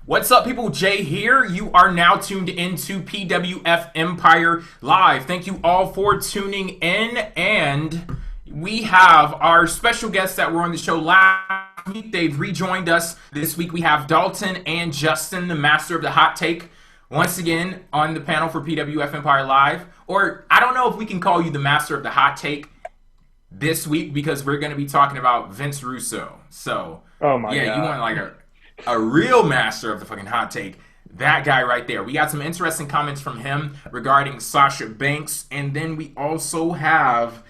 What's up, people? Jay here. You are now tuned into PWF Empire Live. Thank you all for tuning in. And we have our special guests that were on the show last week. They've rejoined us this week. We have Dalton and Justin, the master of the hot take, once again on the panel for PWF Empire Live. Or I don't know if we can call you the master of the hot take this week because we're going to be talking about Vince Russo. So, oh my God. You want like a real master of the fucking hot take, that guy right there. We got some interesting comments from him regarding Sasha Banks, and then we also have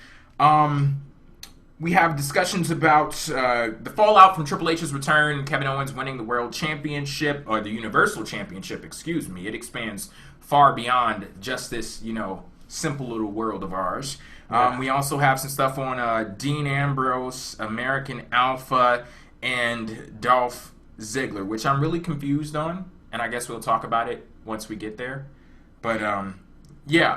discussions about the fallout from Triple H's return, Kevin Owens winning the World Championship, or the Universal Championship, excuse me. It expands far beyond just this, simple little world of ours. We also have some stuff on Dean Ambrose, American Alpha, and Dolph Ziggler, which I'm really confused on, and I guess we'll talk about it once we get there. But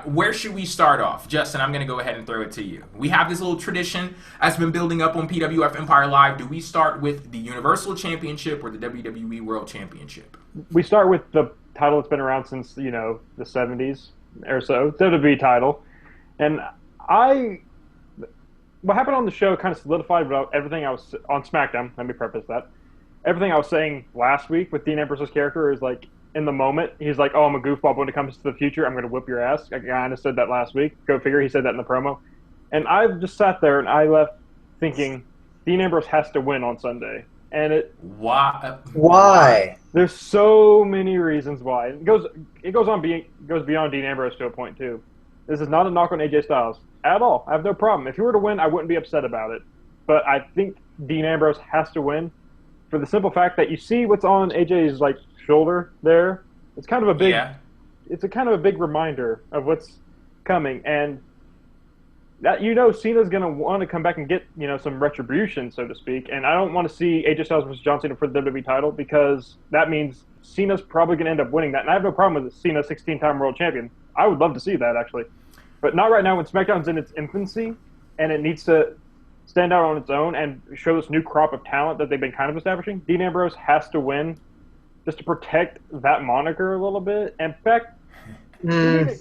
where should we start off? Justin, I'm going to go ahead and throw it to you. We have this little tradition that's been building up on PWF Empire Live. Do we start with the Universal Championship or the WWE World Championship? We start with the title that's been around since, the 70s or so, WWE title. And what happened on the show kind of solidified about everything I was on SmackDown. Let me preface that. Everything I was saying last week with Dean Ambrose's character is like, in the moment, he's like, oh, I'm a goofball, but when it comes to the future, I'm going to whip your ass. I kind of said that last week. Go figure, he said that in the promo. And I just sat there and I left thinking, Dean Ambrose has to win on Sunday. And Why? There's so many reasons why. It goes beyond Dean Ambrose to a point too. This is not a knock on AJ Styles at all. I have no problem. If he were to win, I wouldn't be upset about it. But I think Dean Ambrose has to win for the simple fact that you see what's on AJ's shoulder there. It's kind of a big it's a kind of a big reminder of what's coming, and that Cena's going to want to come back and get some retribution, so to speak. And I don't want to see AJ Styles versus John Cena for the WWE title, because that means Cena's probably going to end up winning that. And I have no problem with Cena 16-time world champion. I would love to see that, actually, but not right now when SmackDown's in its infancy and it needs to stand out on its own and show this new crop of talent that they've been kind of establishing. Dean Ambrose has to win just to protect that moniker a little bit. In fact, I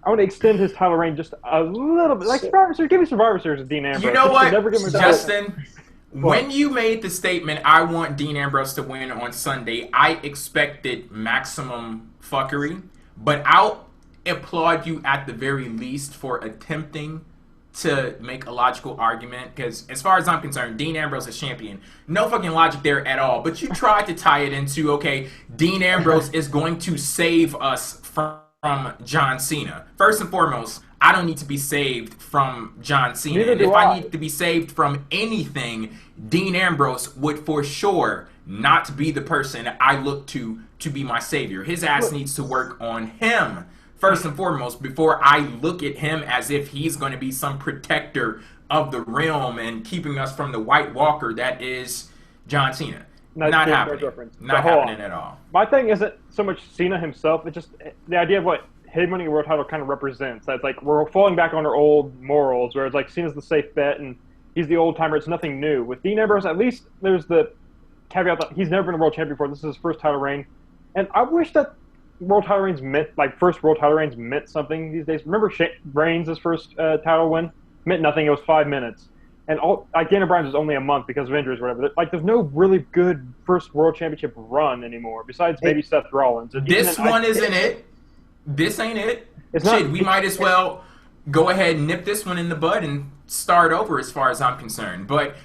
want to extend his title reign just a little bit. Like Survivor Series, give me Survivor Series with Dean Ambrose. You know what, Justin? When you made the statement, I want Dean Ambrose to win on Sunday, I expected maximum fuckery, but I'll applaud you at the very least for attempting to make a logical argument, because as far as I'm concerned, Dean Ambrose is champion. No fucking logic there at all. But you tried to tie it into, okay, Dean Ambrose is going to save us from John Cena. First and foremost, I don't need to be saved from John Cena. And if I need to be saved from anything, Dean Ambrose would for sure not be the person I look to be my savior. His ass needs to work on him first and foremost, before I look at him as if he's going to be some protector of the realm and keeping us from the White Walker that is John Cena. Not happening. Not happening at all. My thing isn't so much Cena himself. It's just the idea of what him winning a world title kind of represents. That's like we're falling back on our old morals, where it's like Cena's the safe bet and he's the old timer. It's nothing new. With Dean Ambrose, at least there's the caveat that he's never been a world champion before. This is his first title reign. And I wish that world title reigns first world title reigns meant something these days. Remember Reigns' first title win? Meant nothing. It was 5 minutes. And Daniel Bryan's was only a month because of injuries or whatever. There's no really good first world championship run anymore, besides maybe Seth Rollins. This one isn't it. This ain't it. Shit, we might as well go ahead and nip this one in the bud and start over as far as I'm concerned. But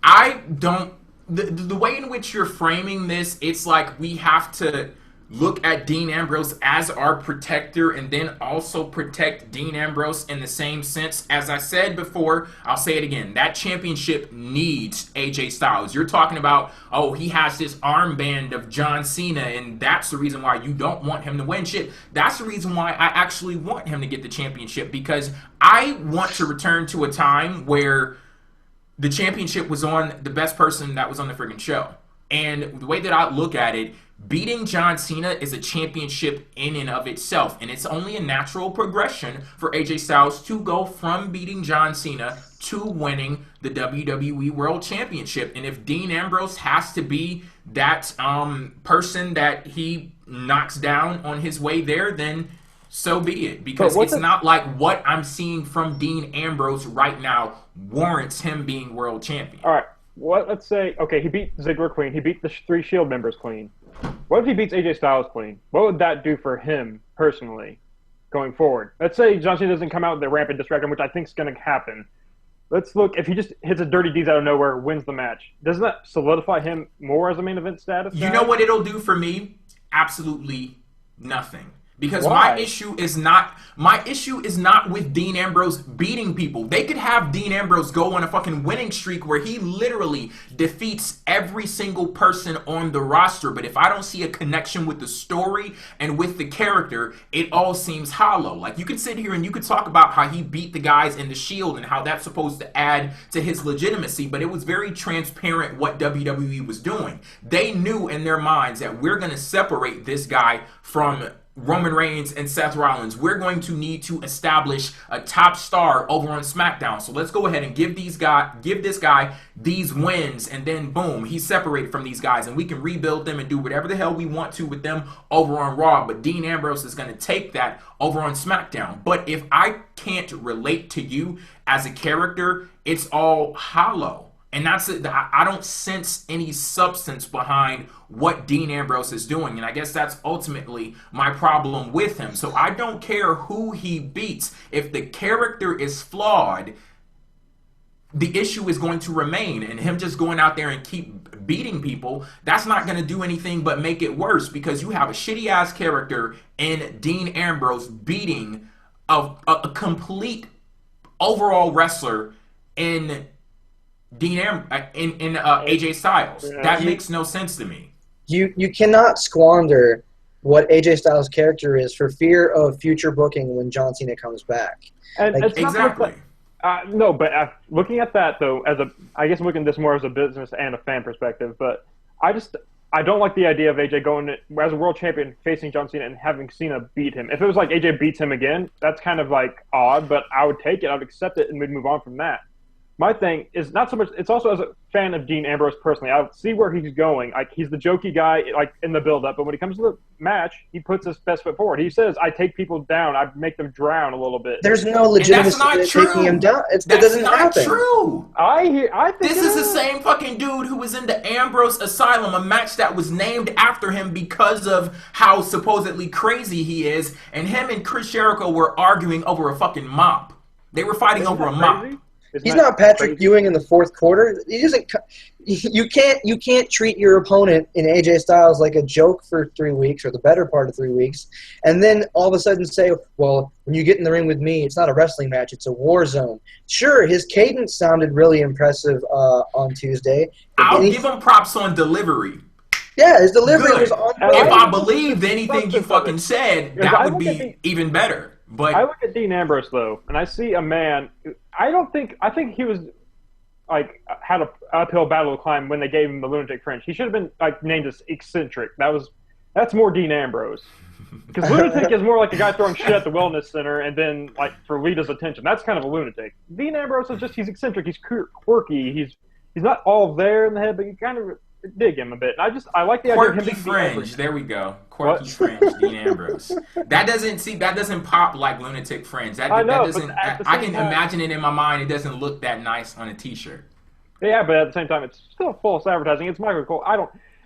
I don't... The way in which you're framing this, it's like we have to look at Dean Ambrose as our protector and then also protect Dean Ambrose in the same sense. As I said before, I'll say it again. That championship needs AJ Styles. You're talking about, oh, he has this armband of John Cena and that's the reason why you don't want him to win. Shit, that's the reason why I actually want him to get the championship, because I want to return to a time where the championship was on the best person that was on the friggin' show. And the way that I look at it, beating John Cena is a championship in and of itself, and it's only a natural progression for AJ Styles to go from beating John Cena to winning the WWE World Championship. And if Dean Ambrose has to be that person that he knocks down on his way there, then so be it. Because it's not like what I'm seeing from Dean Ambrose right now warrants him being world champion. All right. Let's say, okay, he beat Ziggler clean. He beat the 3 Shield members clean. What if he beats AJ Styles clean? What would that do for him personally going forward? Let's say John Cena doesn't come out with the rampant distract him, which I think is going to happen. Let's look, if he just hits a dirty deeds out of nowhere, wins the match, doesn't that solidify him more as a main event status? You know what it'll do for me? Absolutely nothing. Because Why? my issue is not with Dean Ambrose beating people. They could have Dean Ambrose go on a fucking winning streak where he literally defeats every single person on the roster. But if I don't see a connection with the story and with the character, it all seems hollow. Like, you could sit here and you could talk about how he beat the guys in the Shield and how that's supposed to add to his legitimacy, but it was very transparent what WWE was doing. They knew in their minds that we're going to separate this guy from Roman Reigns and Seth Rollins. We're going to need to establish a top star over on SmackDown. So let's go ahead and give this guy these wins, and then boom, he's separated from these guys, and we can rebuild them and do whatever the hell we want to with them over on Raw. But Dean Ambrose is going to take that over on SmackDown. But if I can't relate to you as a character, it's all hollow. And that's it. I don't sense any substance behind what Dean Ambrose is doing. And I guess that's ultimately my problem with him. So I don't care who he beats. If the character is flawed, the issue is going to remain. And him just going out there and keep beating people, that's not going to do anything but make it worse. Because you have a shitty-ass character in Dean Ambrose beating a complete overall wrestler in AJ Styles. That makes no sense to me. You cannot squander what AJ Styles' character is for fear of future booking when John Cena comes back. And like, it's not exactly. No, but looking at that though, I guess I'm looking at this more as a business and a fan perspective. But I don't like the idea of AJ going as a world champion facing John Cena and having Cena beat him. If it was like AJ beats him again, that's kind of like odd, but I would take it. I would accept it, and we'd move on from that. My thing is not so much. It's also as a fan of Dean Ambrose personally, I see where he's going. Like, he's the jokey guy, like in the build-up, but when it comes to the match, he puts his best foot forward. He says, "I take people down. I make them drown a little bit." There's no legitimacy in taking him down. That doesn't happen. True. I think This is the same fucking dude who was in the Ambrose Asylum, a match that was named after him because of how supposedly crazy he is, and him and Chris Jericho were arguing over a fucking mop. They were fighting over a mop. He's not Patrick Ewing in the fourth quarter. He doesn't. You can't treat your opponent in AJ Styles like a joke for 3 weeks or the better part of 3 weeks, and then all of a sudden say, "Well, when you get in the ring with me, it's not a wrestling match; it's a war zone." Sure, his cadence sounded really impressive on Tuesday. I'll give him props on delivery. Yeah, his delivery was on. If I believed anything you fucking said, that would be even better. But I look at Dean Ambrose though, and I see a man. I think he was like had an uphill battle to climb when they gave him the lunatic French. He should have been like named as eccentric. That's more Dean Ambrose. Because lunatic is more like a guy throwing shit at the wellness center and then like for Lita's attention. That's kind of a lunatic. Dean Ambrose is he's eccentric. He's quirky. He's not all there in the head, but you kind of dig him a bit. And I like the idea of him being fringe. There we go. Quirky fringe, Dean Ambrose. That doesn't pop like lunatic fringe. I can imagine it in my mind. It doesn't look that nice on a T-shirt. Yeah, but at the same time, it's still false advertising. It's Michael Cole.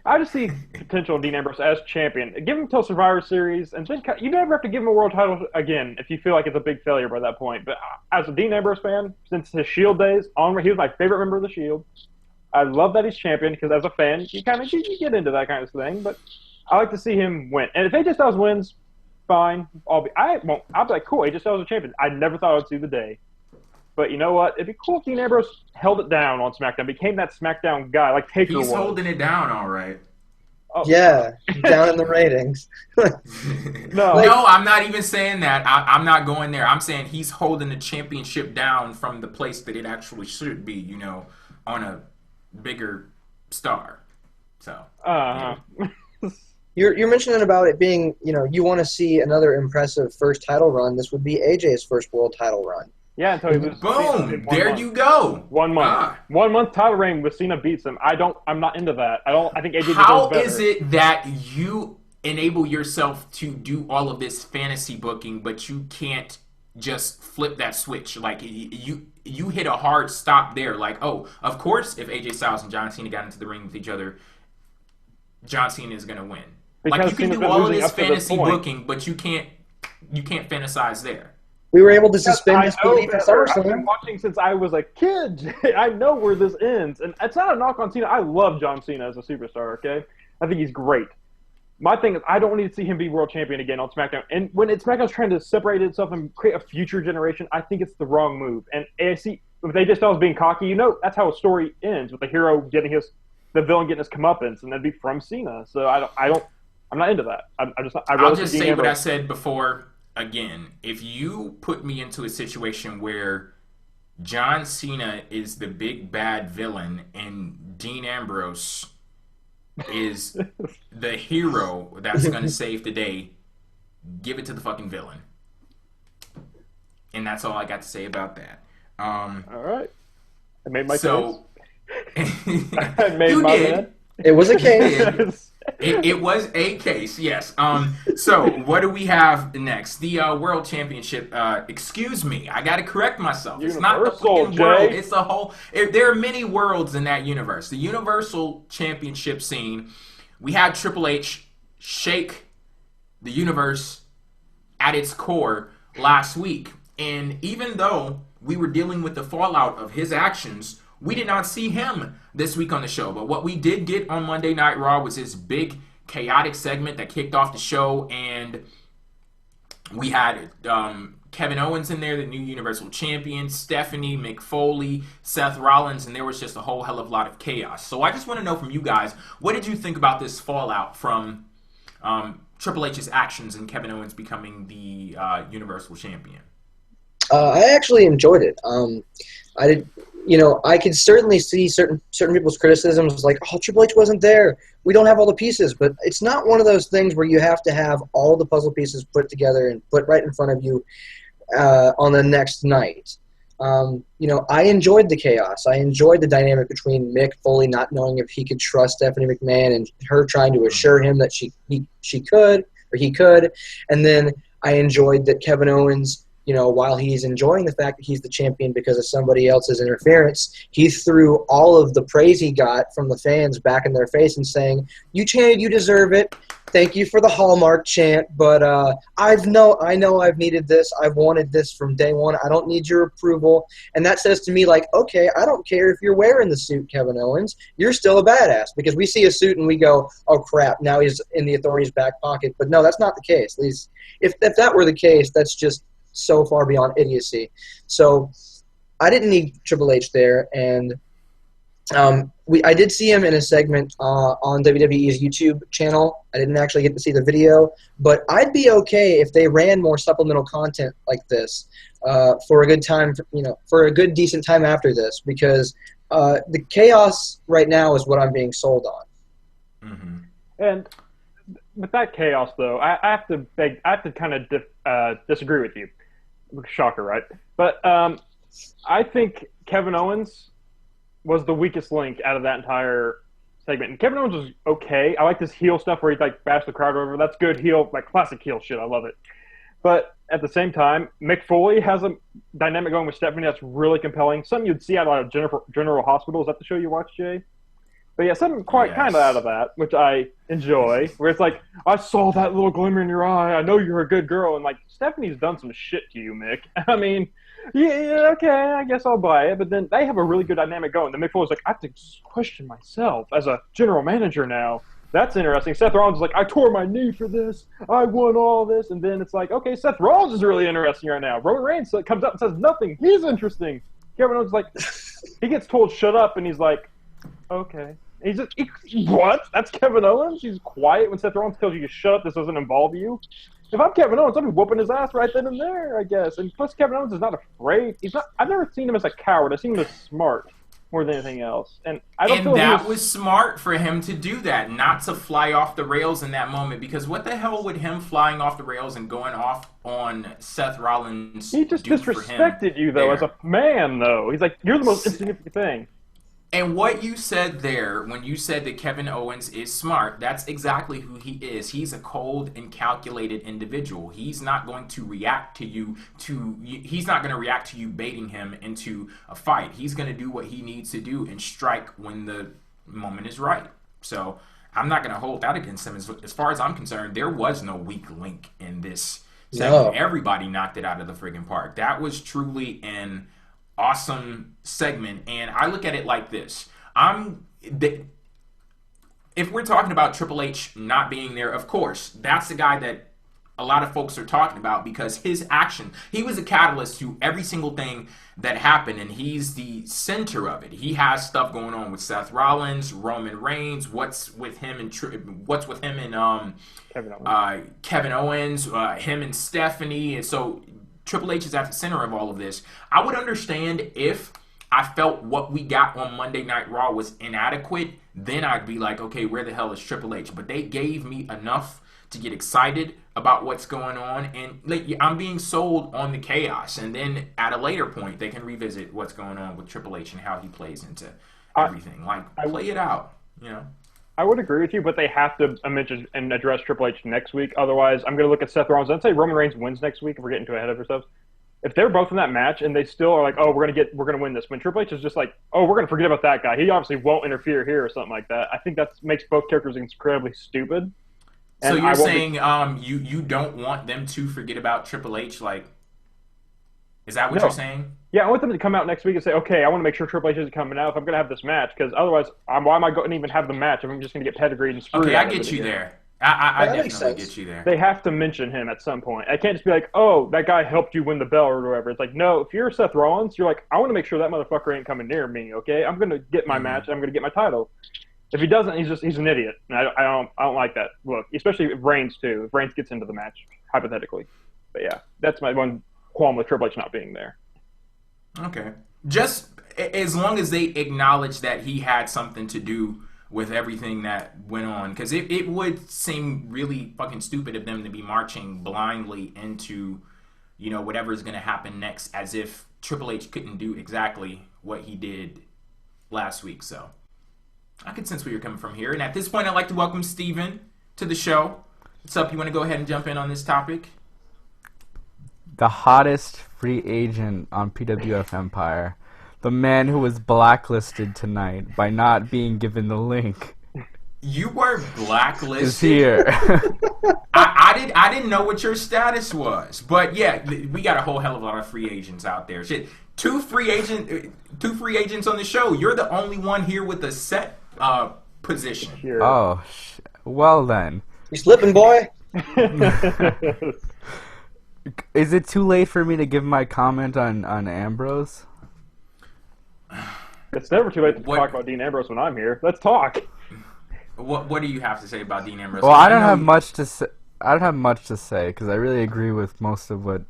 I just see potential in Dean Ambrose as champion. Give him till Survivor Series, and then you never have to give him a world title again if you feel like it's a big failure by that point. But as a Dean Ambrose fan, since his Shield days, he was my favorite member of the Shield. I love that he's champion because as a fan, you get into that kind of thing. But I like to see him win. And if AJ Styles wins, fine. I'll be like, cool. AJ Styles is a champion. I never thought I'd see the day. But you know what? It'd be cool if Dean Ambrose held it down on SmackDown, became that SmackDown guy like Taker was. He's holding it down, all right. Oh. Yeah, down in the ratings. No, I'm not even saying that. I'm not going there. I'm saying he's holding the championship down from the place that it actually should be, on a bigger star. So You're mentioning about it being, you want to see another impressive first title run. This would be AJ's first world title run. Yeah, until he loses. Boom! There you go. 1 month. 1 month title reign with Cena beats him. I'm not into that. I think AJ deserves better. How is it that you enable yourself to do all of this fantasy booking, but you can't just flip that switch? Like, you hit a hard stop there. Like, oh, of course, if AJ Styles and John Cena got into the ring with each other, John Cena is going to win. Because like, you can Cena's do all of losing this up to this fantasy point. booking, but you can't fantasize there. We were able to suspend disbelief at I've been SummerSlam. watching since I was a kid. I know where this ends. And it's not a knock on Cena. I love John Cena as a superstar, okay? I think he's great. My thing is, I don't need to see him be world champion again on SmackDown. And when SmackDown's trying to separate itself and create a future generation, I think it's the wrong move. And I see, with AJ Styles being cocky, that's how a story ends, with the hero getting the villain getting his comeuppance, and that'd be from Cena. So I'm not into that. I'll just say what I said before. Again, if you put me into a situation where John Cena is the big bad villain and Dean Ambrose is the hero that's going to save the day, give it to the fucking villain. And that's all I got to say about that. All right. I made my case. I made you my did. bad. It was a case. It was a case, yes. So what do we have next? The World Championship. Excuse me, I got to correct myself. It's not the fucking world. It's a whole. There are many worlds in that universe. The Universal Championship scene. We had Triple H shake the universe at its core last week, and even though we were dealing with the fallout of his actions, we did not see him this week on the show. But what we did get on Monday Night Raw was this big chaotic segment that kicked off the show, and we had Kevin Owens in there, the new Universal Champion, Stephanie, Mick Foley, Seth Rollins, and there was just a whole hell of a lot of chaos. So I just want to know from you guys, what did you think about this fallout from Triple H's actions and Kevin Owens becoming the Universal Champion? I actually enjoyed it. I did. I could certainly see certain people's criticisms, like, oh, Triple H wasn't there. We don't have all the pieces. But it's not one of those things where you have to have all the puzzle pieces put together and put right in front of you on the next night. I enjoyed the chaos. I enjoyed the dynamic between Mick Foley not knowing if he could trust Stephanie McMahon and her trying to assure him that he could. And then I enjoyed that Kevin Owens, while he's enjoying the fact that he's the champion because of somebody else's interference, he threw all of the praise he got from the fans back in their face and saying, "You chanted, you deserve it. Thank you for the Hallmark chant, but I know I've needed this. I've wanted this from day one. I don't need your approval." And that says to me, like, okay, I don't care if you're wearing the suit, Kevin Owens. You're still a badass, because we see a suit and we go, oh, crap, now he's in the authorities' back pocket. But no, that's not the case. At least if that were the case, that's just so far beyond idiocy. So I didn't need Triple H there, and I did see him in a segment on WWE's YouTube channel. I didn't actually get to see the video, but I'd be okay if they ran more supplemental content like this for a good time, for a good decent time after this, because the chaos right now is what I'm being sold on. Mm-hmm. And with that chaos, though, I have to kind of disagree with you. Shocker, right? But I think Kevin Owens was the weakest link out of that entire segment. And Kevin Owens was okay. I like this heel stuff where he bashed the crowd over. That's good heel, classic heel shit. I love it. But at the same time, Mick Foley has a dynamic going with Stephanie that's really compelling. Something you'd see out of General Hospital. Is that the show you watch, Jay? But yeah, something kind of out of that, which I enjoy, where it's like, I saw that little glimmer in your eye. I know you're a good girl. And Stephanie's done some shit to you, Mick. I mean, yeah, okay, I guess I'll buy it. But then they have a really good dynamic going. The Mick Foley's like, I have to question myself as a general manager now. That's interesting. Seth Rollins is like, I tore my knee for this. I won all this. And then it's like, okay, Seth Rollins is really interesting right now. Roman Reigns comes up and says nothing. He's interesting. Kevin Owens is like, he gets told shut up, and he's like, okay. He's just, what? That's Kevin Owens? He's quiet when Seth Rollins tells you to shut up, this doesn't involve you? If I'm Kevin Owens, I'll be whooping his ass right then and there, I guess. And plus, Kevin Owens is not afraid. I've never seen him as a coward. I've seen him as smart. more than anything else. And I don't And feel that was smart for him to do that, not to fly off the rails in that moment. Because what the hell would him flying off the rails and going off on Seth Rollins? He just disrespected you, though, as a man, though. He's like, you're the most insignificant thing. And what you said there, when you said that Kevin Owens is smart, that's exactly who he is. He's a cold and calculated individual. He's not going to react to you he's not going to react to you baiting him into a fight. He's going to do what he needs to do and strike when the moment is right. So I'm not going to hold that against him. As far as I'm concerned, there was no weak link in this segment. No. Everybody knocked it out of the friggin' park. That was truly an awesome segment, and I look at it like this. If we're talking about Triple H not being there, of course, that's the guy that a lot of folks are talking about because his action, he was a catalyst to every single thing that happened, and he's the center of it. He has stuff going on with Seth Rollins, Roman Reigns, what's with him and Kevin Owens, him and Stephanie, and so Triple H is at the center of all of this. I would understand if I felt what we got on Monday Night Raw was inadequate, then I'd be like, okay, where the hell is Triple H? But they gave me enough to get excited about what's going on, and I'm being sold on the chaos. And then at a later point, they can revisit what's going on with Triple H and how he plays into everything. Play it out, you know. I would agree with you, but they have to mention and address Triple H next week. Otherwise, I'm going to look at Seth Rollins. I'd say Roman Reigns wins next week if we're getting too ahead of ourselves. If they're both in that match and they still are like, oh, we're going to win this, when Triple H is just like, oh, we're going to forget about that guy. He obviously won't interfere here or something like that. I think that makes both characters incredibly stupid. So you're saying you don't want them to forget about Triple H? Like, is that what you're saying? Yeah, I want them to come out next week and say, okay, I want to make sure Triple H isn't coming out if I'm going to have this match, because otherwise, why am I going to even have the match if I'm just going to get pedigreed and screwed? Okay, I get you there. I definitely get you there. They have to mention him at some point. I can't just be like, oh, that guy helped you win the belt or whatever. It's like, no, if you're Seth Rollins, you're like, I want to make sure that motherfucker ain't coming near me, okay? I'm going to get my match, and I'm going to get my title. If he doesn't, he's an idiot. And I don't like that look, especially if Reigns, too. If Reigns gets into the match, hypothetically. But yeah, that's my one qualm with Triple H not being there. Okay. Just as long as they acknowledge that he had something to do with everything that went on. Because it would seem really fucking stupid of them to be marching blindly into, you know, whatever is going to happen next, as if Triple H couldn't do exactly what he did last week. So I could sense where you're coming from here. And at this point, I'd like to welcome Steven to the show. What's up? You want to go ahead and jump in on this topic? The hottest free agent on PWF Empire. The man who was blacklisted tonight by not being given the link. You were blacklisted? Is here. I didn't know what your status was. But yeah, we got a whole hell of a lot of free agents out there. Shit. Two free agents on the show. You're the only one here with a set position. Sure. Oh, well then. You slipping, boy? Is it too late for me to give my comment on Ambrose? It's never too late to talk about Dean Ambrose when I'm here. Let's talk. What do you have to say about Dean Ambrose? Well, I don't have much to say. I don't have much to say because I really agree with most of what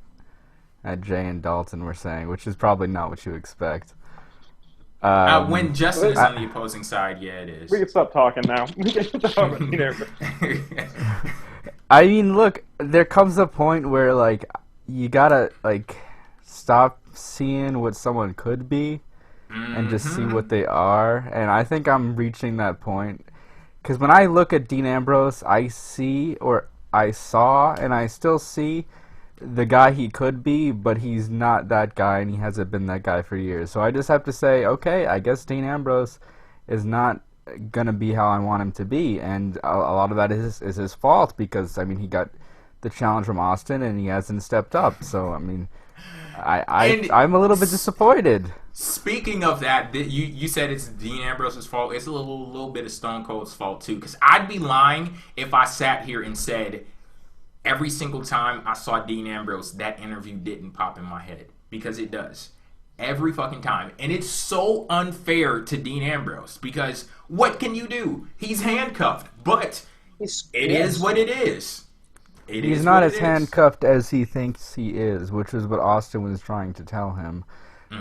Jay and Dalton were saying, which is probably not what you expect. When Justin is on the opposing side, yeah, it is. We can stop talking now. We can talk about Dean Ambrose. I mean, look, there comes a point where, like, you gotta, like, stop seeing what someone could be and just see what they are. And I think I'm reaching that point. Because when I look at Dean Ambrose, I see, or I saw, and I still see the guy he could be, but he's not that guy, and he hasn't been that guy for years. So I just have to say, okay, I guess Dean Ambrose is not gonna be how I want him to be, and a lot of that is his fault because I mean he got the challenge from Austin and he hasn't stepped up. So I mean, I'm a little bit disappointed. Speaking of that, you said it's Dean Ambrose's fault. It's a little bit of Stone Cold's fault too, because I'd be lying if I sat here and said every single time I saw Dean Ambrose that interview didn't pop in my head, because it does. Every fucking time. And it's so unfair to Dean Ambrose because what can you do? He's handcuffed. But it is what it is. He's not as handcuffed as he thinks he is, which is what Austin was trying to tell him.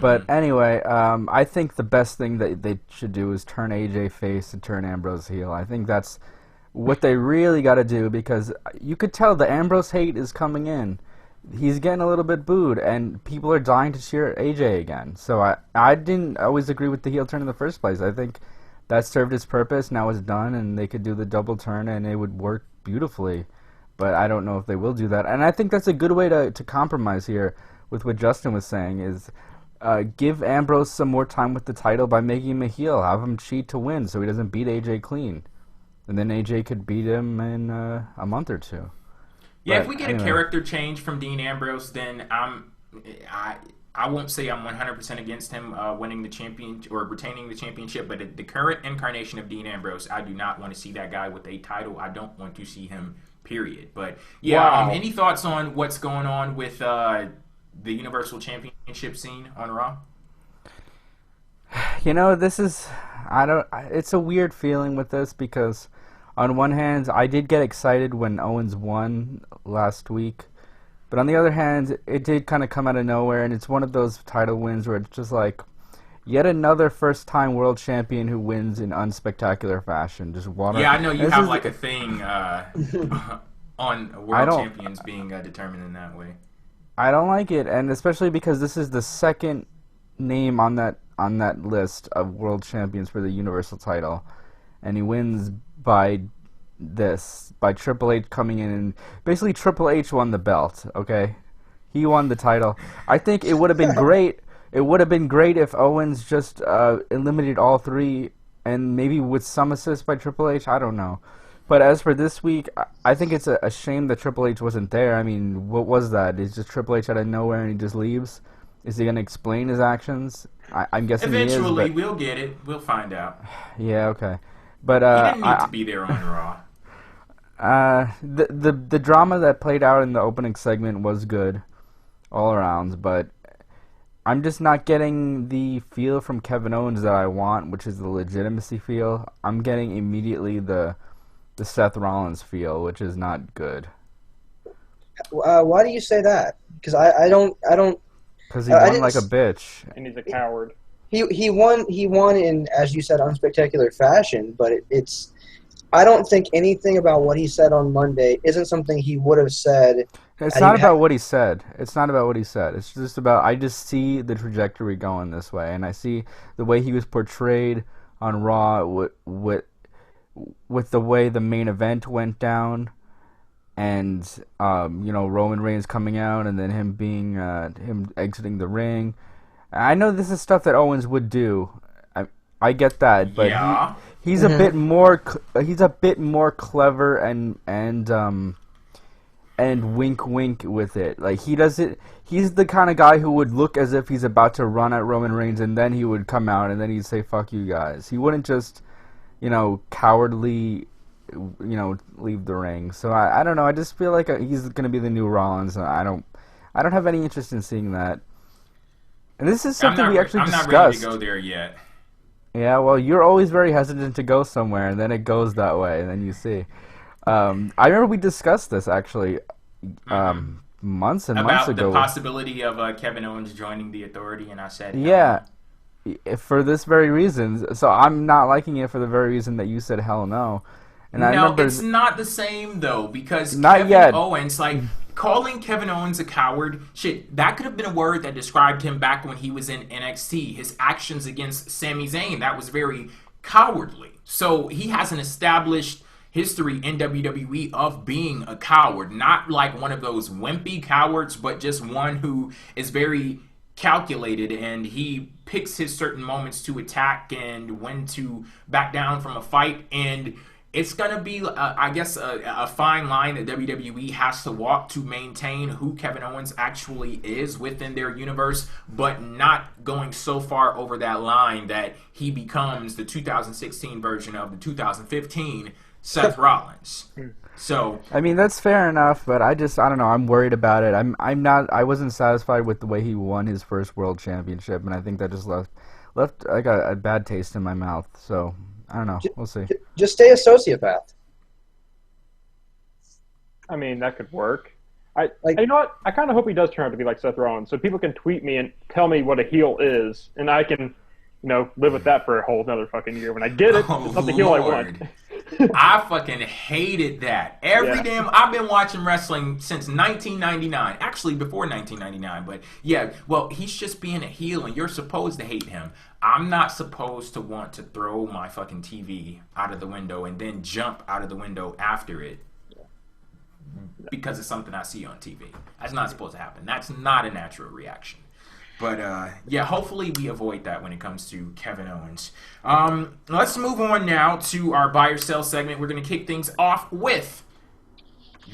But anyway, I think the best thing that they should do is turn AJ face and turn Ambrose heel. I think that's what they really got to do, because you could tell the Ambrose hate is coming in. He's getting a little bit booed, and people are dying to cheer AJ again. So I didn't always agree with the heel turn in the first place. I think that served its purpose. Now it's done, and they could do the double turn, and it would work beautifully. But I don't know if they will do that. And I think that's a good way to compromise here with what Justin was saying, is give Ambrose some more time with the title by making him a heel. Have him cheat to win so he doesn't beat AJ clean. And then AJ could beat him in a month or two. Yeah, if we get a character change from Dean Ambrose, then I won't say I'm 100% against him winning the champion or retaining the championship, but the current incarnation of Dean Ambrose, I do not want to see that guy with a title. I don't want to see him, period. But yeah, any thoughts on what's going on with the Universal Championship scene on Raw? You know, it's a weird feeling with this, because on one hand, I did get excited when Owens won last week, but on the other hand, it did kind of come out of nowhere, and it's one of those title wins where it's just like, yet another first-time world champion who wins in unspectacular fashion. Just water. Yeah, I know you have like a thing on world champions being determined in that way. I don't like it, and especially because this is the second name on that list of world champions for the Universal title, and he wins by Triple H coming in, and basically Triple H won the belt. Okay, he won the title. I think it would have been great. It would have been great if Owens just eliminated all three, and maybe with some assist by Triple H. I don't know. But as for this week, I think it's a shame that Triple H wasn't there. I mean, what was that? It's just Triple H out of nowhere and he just leaves? Is he going to explain his actions? I'm guessing eventually he is, we'll get it. We'll find out. Yeah, okay. But he didn't need to be there on Raw. The drama that played out in the opening segment was good all around, but I'm just not getting the feel from Kevin Owens that I want, which is the legitimacy feel. I'm getting immediately the Seth Rollins feel, which is not good. Why do you say that? Because I don't. Because he won like a bitch, and he's a coward. He won in, as you said, unspectacular fashion. But it's. I don't think anything about what he said on Monday isn't something he would have said. It's not about what he said. It's not about what he said. It's just about, I just see the trajectory going this way, and I see the way he was portrayed on Raw with the way the main event went down, and Roman Reigns coming out, and then him exiting the ring. I know this is stuff that Owens would do. I get that, but yeah. He's a bit more. He's a bit more clever and wink wink with it. Like, he does it. He's the kind of guy who would look as if he's about to run at Roman Reigns, and then he would come out and then he'd say "fuck you guys." He wouldn't just, cowardly, leave the ring. So I don't know. I just feel like he's gonna be the new Rollins. I don't have any interest in seeing that. And this is something we actually discussed. I'm not ready to go there yet. Yeah, well, you're always very hesitant to go somewhere, and then it goes that way, and then you see. I remember we discussed this, actually, months and months ago. About the possibility of Kevin Owens joining the Authority, and I said... Yeah, for this very reason. So I'm not liking it for the very reason that you said hell no. And I remember it's not the same, though, because Kevin Owens, calling Kevin Owens a coward, shit, that could have been a word that described him back when he was in NXT. His actions against Sami Zayn, that was very cowardly. So he has an established history in WWE of being a coward. Not like one of those wimpy cowards, but just one who is very calculated, and he picks his certain moments to attack and when to back down from a fight. And it's going to be, I guess, a fine line that WWE has to walk to maintain who Kevin Owens actually is within their universe, but not going so far over that line that he becomes the 2016 version of the 2015 Seth Rollins. So I mean, that's fair enough, but I don't know. I'm worried about it. I wasn't satisfied with the way he won his first world championship, and I think that just left like a bad taste in my mouth. So I don't know. We'll see. Just stay a sociopath. I mean, that could work. You know what? I kind of hope he does turn out to be like Seth Rollins, so people can tweet me and tell me what a heel is, and I can, live with that for a whole another fucking year. When I get it, it's not the heel I want. I fucking hated that. I've been watching wrestling since 1999. Actually, before 1999. But yeah, well, he's just being a heel, and you're supposed to hate him. I'm not supposed to want to throw my fucking TV out of the window and then jump out of the window after it because it's something I see on TV. That's not supposed to happen. That's not a natural reaction. But, yeah, hopefully we avoid that when it comes to Kevin Owens. Let's move on now to our buy or sell segment. We're going to kick things off with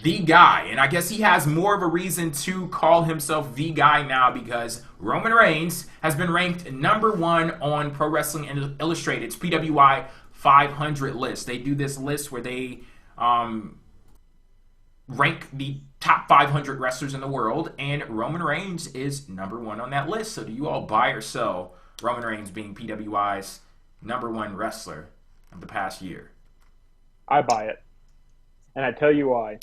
the guy. And I guess he has more of a reason to call himself the guy now because Roman Reigns has been ranked number 1 on Pro Wrestling Illustrated's PWI 500 list. They do this list where they rank the top 500 wrestlers in the world, and Roman Reigns is number 1 on that list. So do you all buy or sell Roman Reigns being PWI's number 1 wrestler of the past year? I buy it. And I tell you why.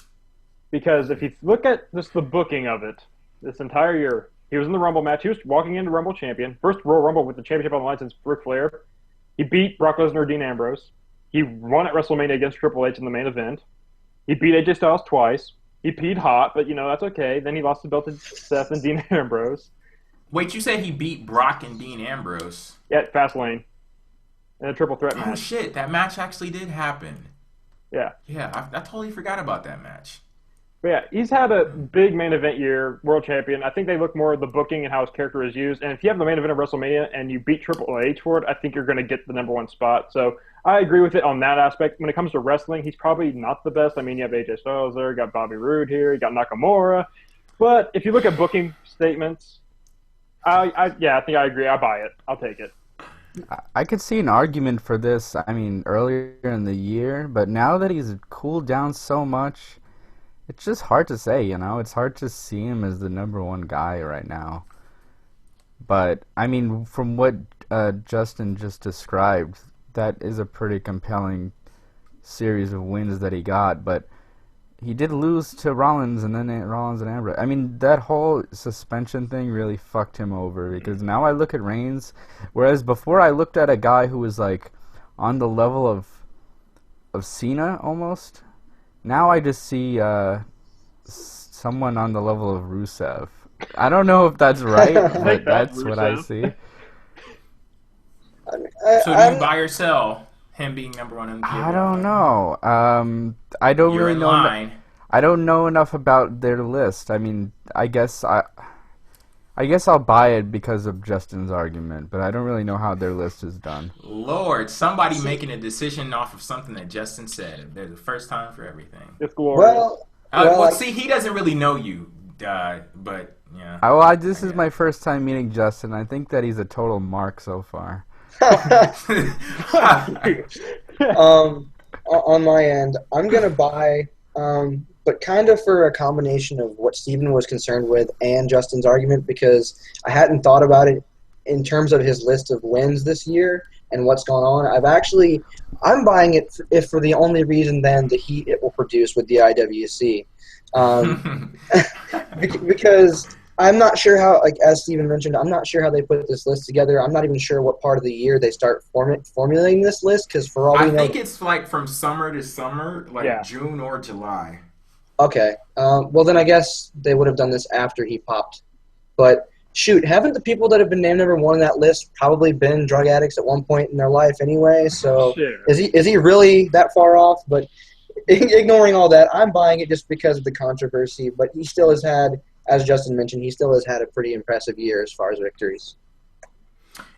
Because if you look at just the booking of it, this entire year, he was in the Rumble match. He was walking into Rumble champion. First Royal Rumble with the championship on the line since Ric Flair. He beat Brock Lesnar, Dean Ambrose. He won at WrestleMania against Triple H in the main event. He beat AJ Styles twice. He peed hot, but, that's okay. Then he lost the belt to Seth and Dean Ambrose. Wait, you said he beat Brock and Dean Ambrose? Yeah, at Fastlane. In a triple threat match. Oh, shit. That match actually did happen. Yeah. Yeah, I totally forgot about that match. But yeah, he's had a big main event year, world champion. I think they look more at the booking and how his character is used. And if you have the main event of WrestleMania and you beat Triple H for it, I think you're going to get the number 1 spot. So I agree with it on that aspect. When it comes to wrestling, he's probably not the best. I mean, you have AJ Styles there, you got Bobby Roode here, you got Nakamura. But if you look at booking statements, I think I agree. I buy it. I'll take it. I could see an argument for this, earlier in the year, but now that he's cooled down so much, it's just hard to say, It's hard to see him as the number 1 guy right now. But, from what Justin just described, that is a pretty compelling series of wins that he got. But he did lose to Rollins and then Rollins and Ambrose. That whole suspension thing really fucked him over because now I look at Reigns, whereas before I looked at a guy who was like on the level of Cena almost. Now I just see someone on the level of Rusev. I don't know if that's right, but that's what I see. So do you buy or sell him being number 1 in the I don't know. I don't really know. I don't know enough about their list. I guess I'll buy it because of Justin's argument, but I don't really know how their list is done. Lord, somebody making a decision off of something that Justin said. There's a first time for everything. It's glorious. Well, see, he doesn't really know you, but yeah. This is my first time meeting Justin. I think that he's a total mark so far. On my end, I'm going to buy, but kind of for a combination of what Steven was concerned with and Justin's argument, because I hadn't thought about it in terms of his list of wins this year and what's going on. I'm buying it if for the only reason then the heat it will produce with the IWC. Because I'm not sure how, as Steven mentioned, I'm not sure how they put this list together. I'm not even sure what part of the year they start formulating this list, because for all we know... I think it's from summer to summer, June or July. Okay. Well, then I guess they would have done this after he popped. But, shoot, haven't the people that have been named number 1 on that list probably been drug addicts at one point in their life anyway? So is he really that far off? But ignoring all that, I'm buying it just because of the controversy. But he still has had... As Justin mentioned, he still has had a pretty impressive year as far as victories.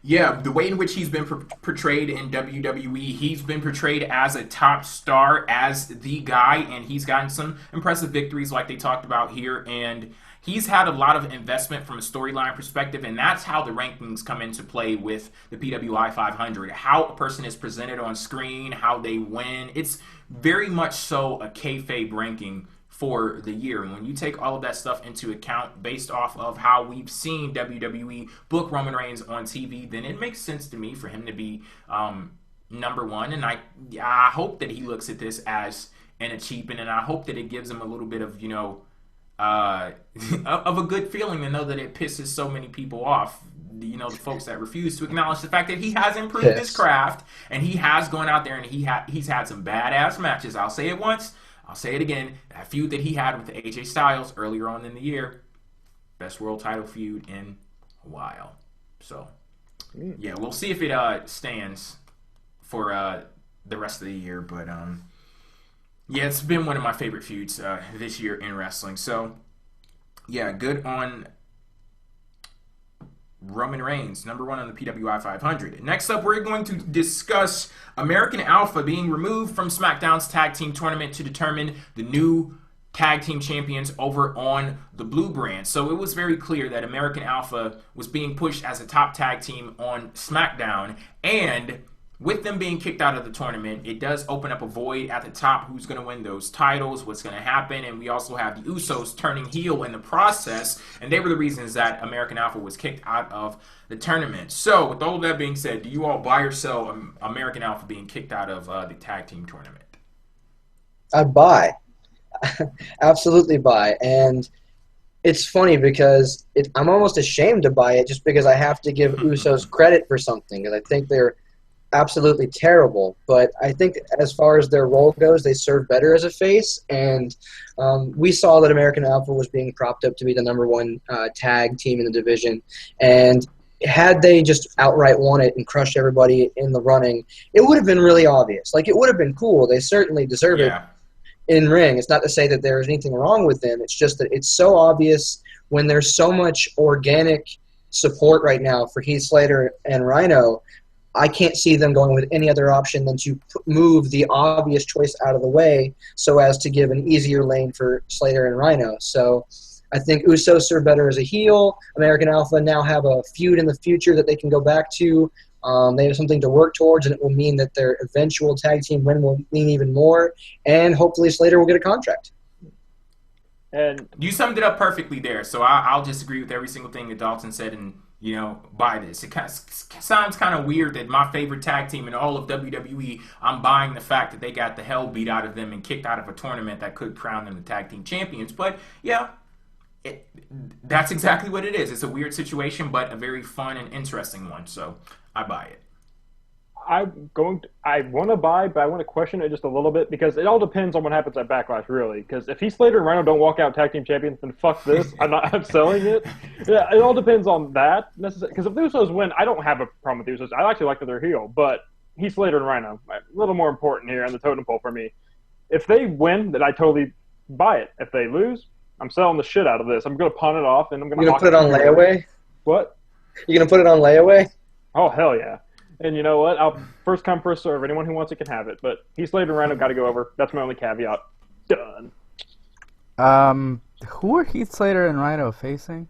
Yeah, the way in which he's been portrayed in WWE, he's been portrayed as a top star, as the guy, and he's gotten some impressive victories like they talked about here, and he's had a lot of investment from a storyline perspective, and that's how the rankings come into play with the PWI 500. How a person is presented on screen, how they win. It's very much so a kayfabe ranking for the year. And when you take all of that stuff into account based off of how we've seen WWE book Roman Reigns on TV, then it makes sense to me for him to be number 1. And I hope that he looks at this as an achievement, and I hope that it gives him a little bit of, of a good feeling to know that it pisses so many people off. You know, the folks that refuse to acknowledge the fact that he has improved his craft and he has gone out there and he's had some badass matches. I'll say it once, I'll say it again. That feud that he had with the AJ Styles earlier on in the year, best world title feud in a while. So, yeah, we'll see if it stands for the rest of the year. But yeah, it's been one of my favorite feuds this year in wrestling. So, yeah, good on Roman Reigns, number 1 on the PWI 500. Next up, we're going to discuss American Alpha being removed from SmackDown's tag team tournament to determine the new tag team champions over on the Blue brand. So it was very clear that American Alpha was being pushed as a top tag team on SmackDown, and with them being kicked out of the tournament, it does open up a void at the top. Who's going to win those titles? What's going to happen? And we also have the Usos turning heel in the process, and they were the reasons that American Alpha was kicked out of the tournament. So, with all of that being said, do you all buy or sell American Alpha being kicked out of the tag team tournament? I buy. Absolutely buy. And it's funny because I'm almost ashamed to buy it just because I have to give Usos credit for something, because I think they're absolutely terrible, but I think as far as their role goes, they serve better as a face, and we saw that American Alpha was being propped up to be the number 1 tag team in the division, and had they just outright won it and crushed everybody in the running, it would have been really obvious. Like, it would have been cool. They certainly deserve it in ring. It's not to say that there's anything wrong with them. It's just that it's so obvious when there's so much organic support right now for Heath Slater and Rhino. I can't see them going with any other option than to move the obvious choice out of the way so as to give an easier lane for Slater and Rhino. So I think Usos serve better as a heel. American Alpha now have a feud in the future that they can go back to. They have something to work towards, and it will mean that their eventual tag team win will mean even more, and hopefully Slater will get a contract. And you summed it up perfectly there, so I'll just agree with every single thing that Dalton said and buy this. It sounds kind of weird that my favorite tag team in all of WWE, I'm buying the fact that they got the hell beat out of them and kicked out of a tournament that could crown them the tag team champions. But, yeah, that's exactly what it is. It's a weird situation, but a very fun and interesting one. So I buy it. I want to buy, but I want to question it just a little bit because it all depends on what happens at Backlash, really. Because if Heath Slater and Rhino don't walk out tag team champions, then fuck this. I'm selling it. Yeah, it all depends on that. Because if the Usos win, I don't have a problem with the Usos. I actually like that they're heel, but Heath Slater and Rhino, a little more important here on the totem pole for me. If they win, then I totally buy it. If they lose, I'm selling the shit out of this. I'm going to pawn it off, and I'm going to. You're going to put it on layaway? What? You're going to put it on layaway? Oh, hell yeah. And you know what? I'll first come, first serve. Anyone who wants it can have it. But Heath Slater and Rhino got to go over. That's my only caveat. Done. Who are Heath Slater and Rhino facing?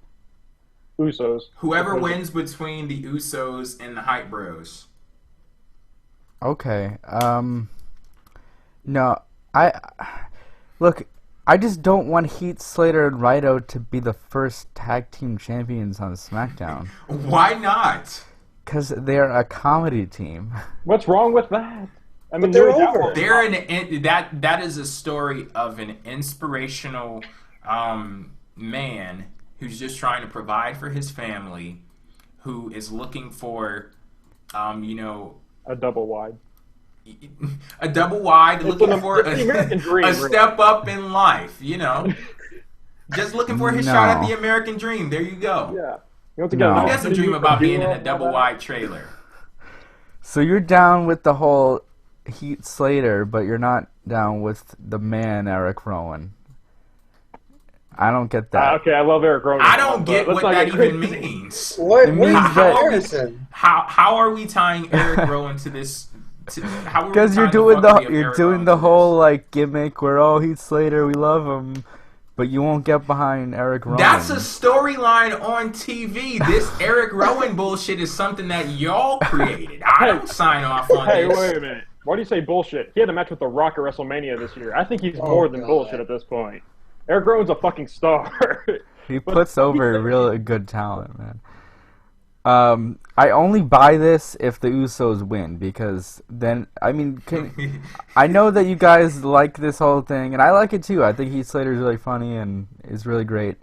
Usos. Whoever wins between the Usos and the Hype Bros. Okay. No, look. I just don't want Heath Slater and Rhino to be the first tag team champions on SmackDown. Why not? Because they're a comedy team. What's wrong with that? I mean, they're over. That is a story of an inspirational man who's just trying to provide for his family, who is looking for, a double wide. A double wide, looking for dream, a step up in life, Just looking for his shot at the American dream. There you go. Yeah. Who doesn't dream about being in a double wide trailer? So you're down with the whole Heath Slater, but you're not down with the man Eric Rowan. I don't get that. Okay, I love Eric Rowan. I don't get what that even means. What it means how are we tying Eric Rowan to this? Because you're doing the whole gimmick where Heath Slater, we love him. But you won't get behind Eric Rowan. That's a storyline on TV. This Eric Rowan bullshit is something that y'all created. I don't sign off on this. Hey, wait a minute. Why do you say bullshit? He had a match with The Rock at WrestleMania this year. I think he's more than bullshit at this point. Eric Rowan's a fucking star. He puts over really good talent, man. I only buy this if the Usos win, because then, I mean, I know that you guys like this whole thing, and I like it too. I think Heath Slater is really funny and is really great,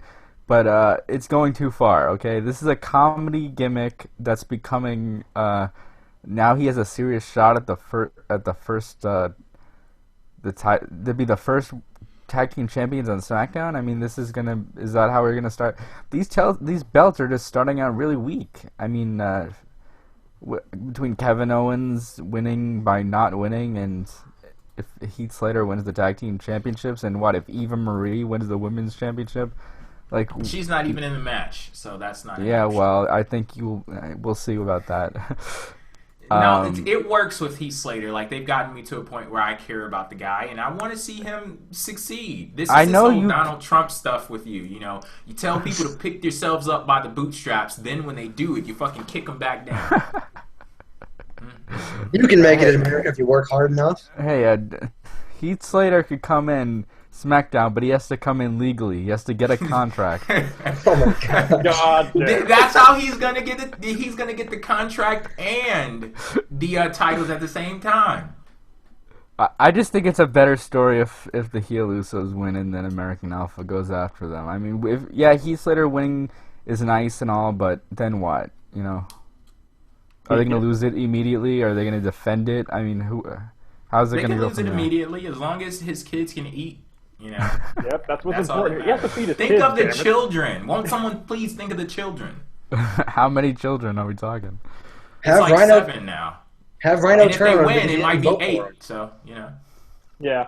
but it's going too far. Okay, this is a comedy gimmick that's becoming. Now he has a serious shot at the first to be the first tag team champions on SmackDown. I mean, is that how we're gonna start? These belts are just starting out really weak. I mean, between Kevin Owens winning by not winning, and if Heath Slater wins the tag team championships, and what if Eva Marie wins the women's championship? Like, she's not even in the match, so that's not. Yeah, well, I think we'll see about that. No, it works with Heath Slater. Like, they've gotten me to a point where I care about the guy, and I want to see him succeed. This is this whole Donald Trump stuff with you. You know, you tell people to pick yourselves up by the bootstraps. Then when they do it, you fucking kick them back down. You can make it in America if you work hard enough. Hey, Heath Slater could come in SmackDown, but he has to come in legally. He has to get a contract. Oh my God! That's how he's gonna get it. He's gonna get the contract and the titles at the same time. I just think it's a better story if the heel Usos win and then American Alpha goes after them. I mean, Heath Slater winning is nice and all, but then what? You know, are they gonna lose it immediately? Are they gonna defend it? I mean, how's it gonna go? They can lose it immediately as long as his kids can eat. You know. Yep, that's what's important. You have to feed his kids. Think of the children. Won't someone please think of the children? How many children are we talking? It's like Rhino, 7 now. Have Rhino and turn. If they win, it might be 8. So, you know. Yeah.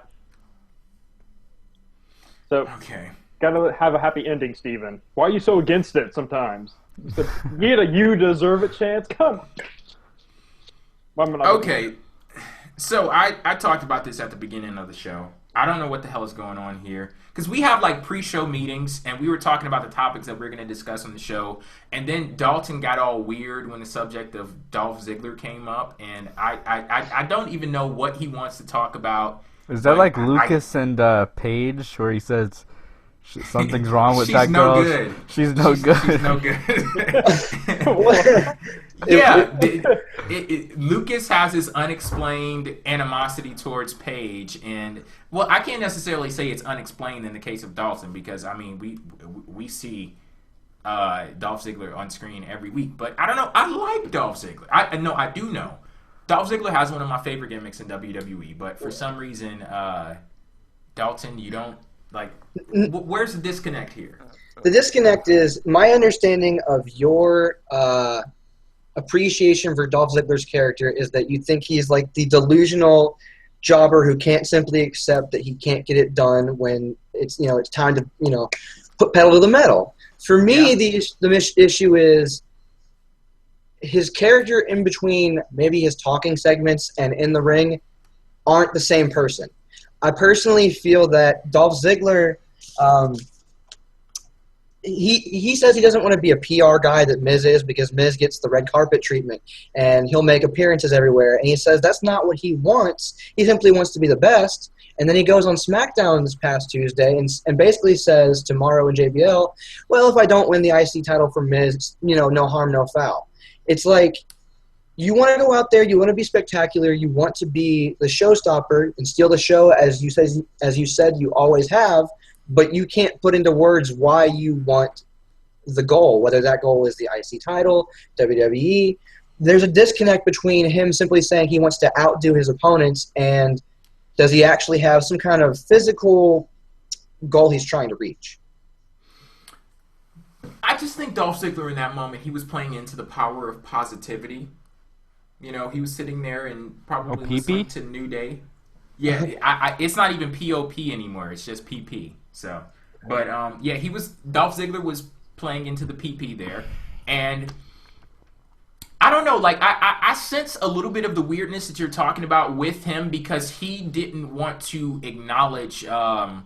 So, okay. Gotta have a happy ending, Steven. Why are you so against it sometimes? Get a you deserve it chance. Come on. Okay. So, I talked about this at the beginning of the show. I don't know what the hell is going on here. Because we have, like, pre-show meetings, and we were talking about the topics that we're going to discuss on the show. And then Dalton got all weird when the subject of Dolph Ziggler came up. And I don't even know what he wants to talk about. Is that like Lucas and Paige, where he says something's wrong with that girl? Good. She's no good. She's no good. Yeah, Lucas has this unexplained animosity towards Paige, and well, I can't necessarily say it's unexplained in the case of Dalton because I mean we see Dolph Ziggler on screen every week, but I don't know. I like Dolph Ziggler. I do know Dolph Ziggler has one of my favorite gimmicks in WWE, but for some reason, Dalton, you don't like. Where's the disconnect here? The disconnect is my understanding of your appreciation for Dolph Ziggler's character is that you think he's like the delusional jobber who can't simply accept that he can't get it done when it's time to put pedal to the metal. For me, the issue is his character in between maybe his talking segments and in the ring aren't the same person. I personally feel that Dolph Ziggler he says he doesn't want to be a PR guy that Miz is because Miz gets the red carpet treatment and he'll make appearances everywhere. And he says that's not what he wants. He simply wants to be the best. And then he goes on SmackDown this past Tuesday and basically says to Morrow and JBL, well, if I don't win the IC title from Miz, no harm, no foul. It's like you want to go out there, you want to be spectacular, you want to be the showstopper and steal the show as you said you always have. But you can't put into words why you want the goal, whether that goal is the IC title, WWE. There's a disconnect between him simply saying he wants to outdo his opponents and does he actually have some kind of physical goal he's trying to reach. I just think Dolph Ziggler in that moment, he was playing into the power of positivity. He was sitting there and probably listening to New Day. Yeah, it's not even POP anymore. It's just PP. So, but Dolph Ziggler was playing into the PP there, and I don't know, like I sense a little bit of the weirdness that you're talking about with him because he didn't want to acknowledge the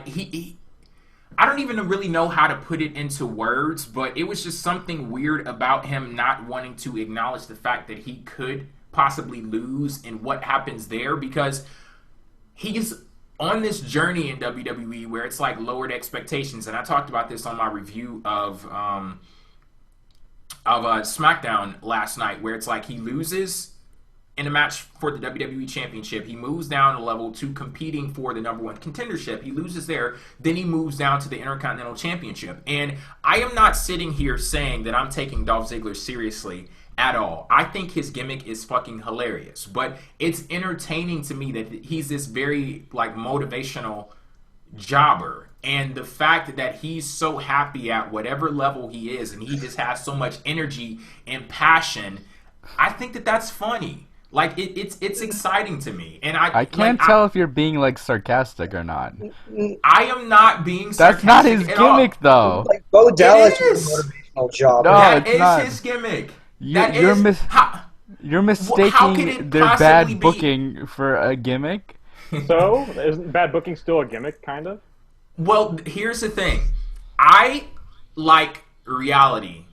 he I don't even really know how to put it into words, but it was just something weird about him not wanting to acknowledge the fact that he could possibly lose and what happens there because he's on this journey in WWE where it's like lowered expectations, and I talked about this on my review of SmackDown last night, where it's like he loses in a match for the WWE Championship. He moves down a level to competing for the #1 contendership. He loses there. Then he moves down to the Intercontinental Championship. And I am not sitting here saying that I'm taking Dolph Ziggler seriously at all. I think his gimmick is fucking hilarious. But it's entertaining to me that he's this very, like, motivational jobber. And the fact that he's so happy at whatever level he is and he just has so much energy and passion, I think that that's funny. Like, it's exciting to me. And I can't tell if you're being, like, sarcastic or not. I am not being sarcastic. That's not his gimmick, though. Like, Bo Dallas is a motivational job. No, that it's is not. his gimmick. You're mistaking their bad booking for a gimmick. So, isn't bad booking still a gimmick, kind of? Well, here's the thing. I like reality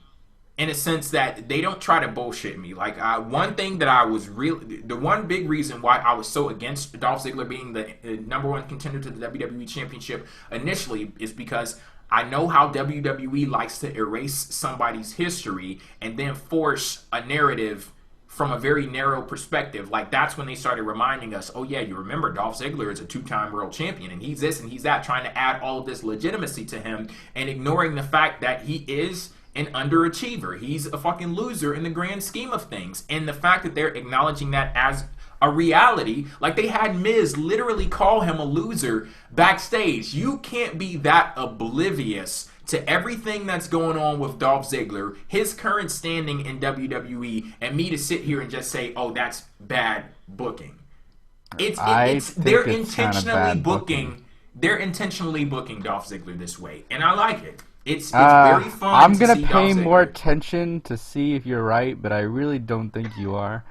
in a sense that they don't try to bullshit me. Like, one thing that I was the one big reason why I was so against Dolph Ziggler being the #1 contender to the WWE Championship initially is because I know how WWE likes to erase somebody's history and then force a narrative from a very narrow perspective. Like, that's when they started reminding us, oh yeah, you remember Dolph Ziggler is a 2-time world champion and he's this and he's that, trying to add all of this legitimacy to him and ignoring the fact that he is an underachiever. He's a fucking loser in the grand scheme of things. And the fact that they're acknowledging that as a reality, like they had Miz literally call him a loser backstage. You can't be that oblivious to everything that's going on with Dolph Ziggler, his current standing in WWE, and me to sit here and just say, oh, that's bad booking. They're intentionally booking. They're intentionally booking Dolph Ziggler this way, and I like it. It's very fun. I'm gonna pay more attention to see if you're right, but I really don't think you are.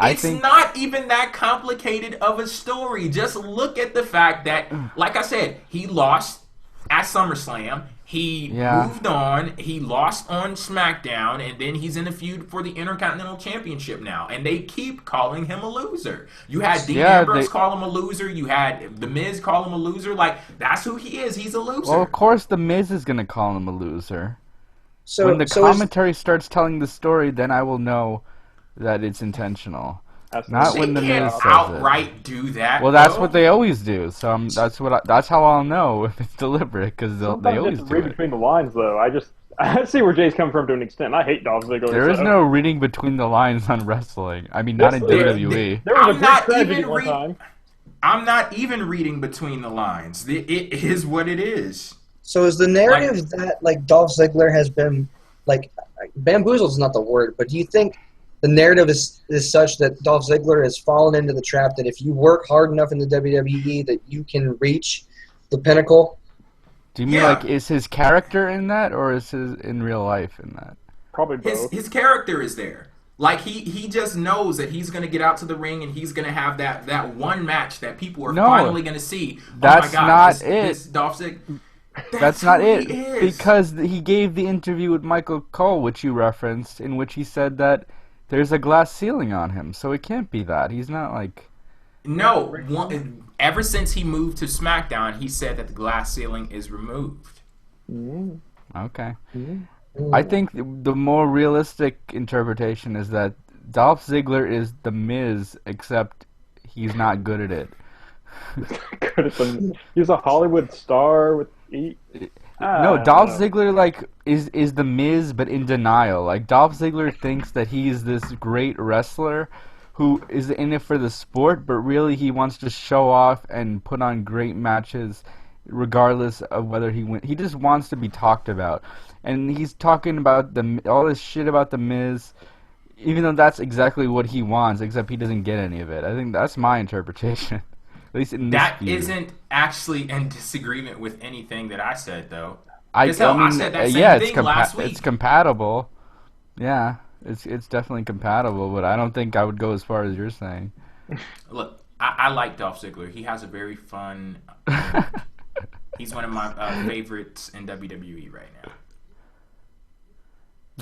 It's not even that complicated of a story. Just look at the fact that, like I said, he lost at SummerSlam. He moved on. He lost on SmackDown, and then he's in a feud for the Intercontinental Championship now. And they keep calling him a loser. You had Dean Ambrose call him a loser. You had The Miz call him a loser. Like, that's who he is. He's a loser. Well, of course The Miz is going to call him a loser. So when the commentary starts telling the story, then I will know that it's intentional. Not when the Miz says outright do that. Well, that's what they always do. So that's how I'll know if it's deliberate, because they always do read between the lines, though. I see where Jay's coming from to an extent. I hate Dolph Ziggler. There is no reading between the lines on wrestling. I mean, not in WWE. There was a great strategy one time. I'm not even reading between the lines. It is what it is. So is the narrative that, like, Dolph Ziggler has been, like, bamboozled is not the word, but do you think the narrative is such that Dolph Ziggler has fallen into the trap that if you work hard enough in the WWE that you can reach the pinnacle? Do you mean, like, is his character in that, or is his in real life in that? Probably both. His character is there. Like, he just knows that he's going to get out to the ring and he's going to have that one match that people are finally going to see. That's not it. This Dolph Ziggler. That's not it. Because he gave the interview with Michael Cole, which you referenced, in which he said that there's a glass ceiling on him, so it can't be that. He's not like... No, ever since he moved to SmackDown, he said that the glass ceiling is removed. Okay. I think the more realistic interpretation is that Dolph Ziggler is the Miz, except he's not good at it. He's a Hollywood star with... No, Dolph Ziggler, like, is the Miz, but in denial. Like, Dolph Ziggler thinks that he's this great wrestler who is in it for the sport, but really he wants to show off and put on great matches regardless of whether he wins. He just wants to be talked about. And he's talking about all this shit about the Miz, even though that's exactly what he wants, except he doesn't get any of it. I think that's my interpretation. At least in this view. Isn't actually in disagreement with anything that I said, though. I said that same thing last week. It's compatible. Yeah, it's definitely compatible, but I don't think I would go as far as you're saying. Look, I like Dolph Ziggler. He has a very fun... he's one of my favorites in WWE right now.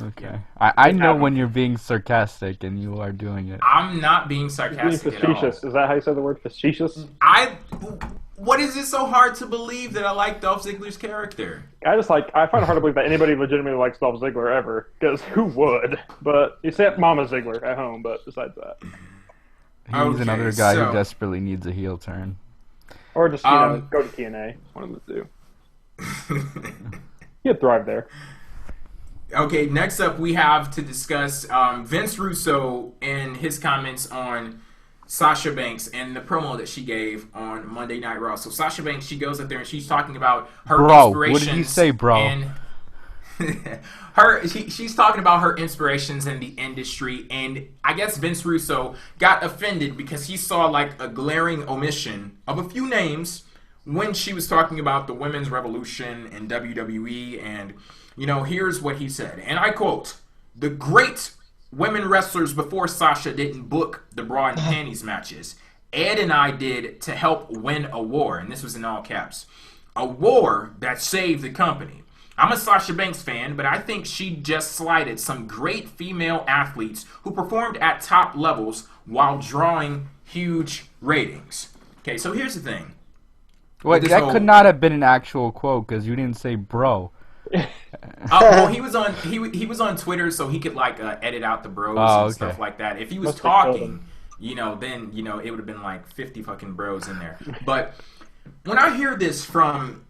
Okay. Yeah. I know when you're being sarcastic, and you are doing it. I'm not being sarcastic at all. Facetious. Is that how you say the word? Facetious? What is it so hard to believe that I like Dolph Ziggler's character? I find it hard to believe that anybody legitimately likes Dolph Ziggler ever, because who would? But except Mama Ziggler at home. But besides that, He's another guy who desperately needs a heel turn, or just go to TNA. One of the two. He'd thrive there. Okay, next up we have to discuss Vince Russo and his comments on Sasha Banks and the promo that she gave on Monday Night Raw. So Sasha Banks, she goes up there and she's talking about her inspirations. What did you say, bro? And she's talking about her inspirations in the industry, and I guess Vince Russo got offended because he saw like a glaring omission of a few names when she was talking about the women's revolution in WWE. And here's what he said, and I quote: "The great women wrestlers before Sasha didn't book the bra and panties matches. Ed and I did to help win a war," and this was in all caps, "a war that saved the company. I'm a Sasha Banks fan, but I think she just slighted some great female athletes who performed at top levels while drawing huge ratings." Okay, so here's the thing. Wait, that could not have been an actual quote because you didn't say bro. Well, he was on Twitter, so he could edit out the bros and stuff like that. If he was talking, then it would have been like 50 fucking bros in there. But when I hear this from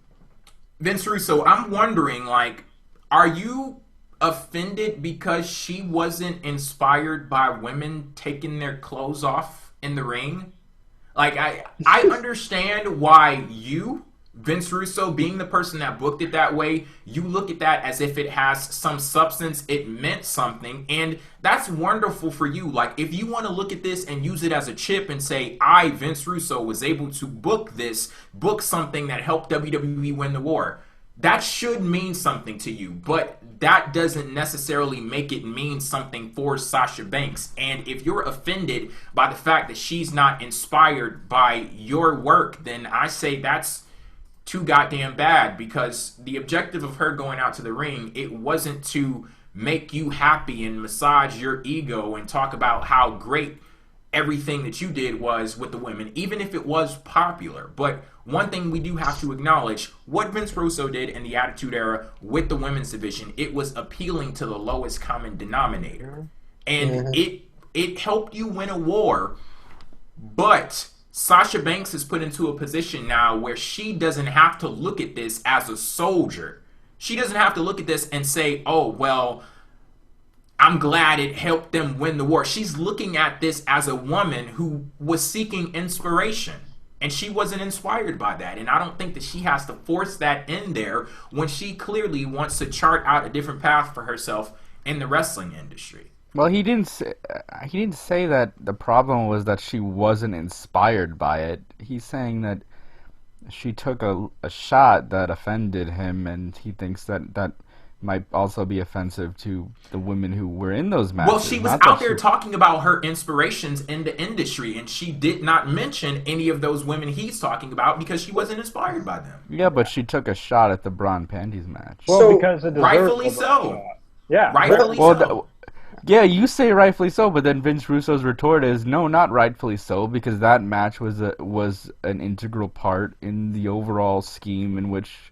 Vince Russo, I'm wondering, are you offended because she wasn't inspired by women taking their clothes off in the ring? I understand why you, Vince Russo, being the person that booked it that way, you look at that as if it has some substance, it meant something, and that's wonderful for you. If you want to look at this and use it as a chip and say, I, Vince Russo, was able to book something that helped WWE win the war, that should mean something to you, but that doesn't necessarily make it mean something for Sasha Banks. And if you're offended by the fact that she's not inspired by your work, then I say that's too goddamn bad, because the objective of her going out to the ring, it wasn't to make you happy and massage your ego and talk about how great everything that you did was with the women, even if it was popular. But one thing we do have to acknowledge, what Vince Russo did in the Attitude Era with the women's division, it was appealing to the lowest common denominator. And it helped you win a war, but Sasha Banks is put into a position now where she doesn't have to look at this as a soldier. She doesn't have to look at this and say, oh, well, I'm glad it helped them win the war. She's looking at this as a woman who was seeking inspiration, and she wasn't inspired by that. And I don't think that she has to force that in there when she clearly wants to chart out a different path for herself in the wrestling industry. Well, he didn't say that the problem was that she wasn't inspired by it. He's saying that she took a shot that offended him, and he thinks that might also be offensive to the women who were in those matches. Well, she was out there talking about her inspirations in the industry, and she did not mention any of those women he's talking about because she wasn't inspired by them. Yeah, but she took a shot at the bra and panties match. Well, because it deserved rightfully so. Yeah, rightfully so. Yeah, you say rightfully so, but then Vince Russo's retort is, no, not rightfully so, because that match was an integral part in the overall scheme in which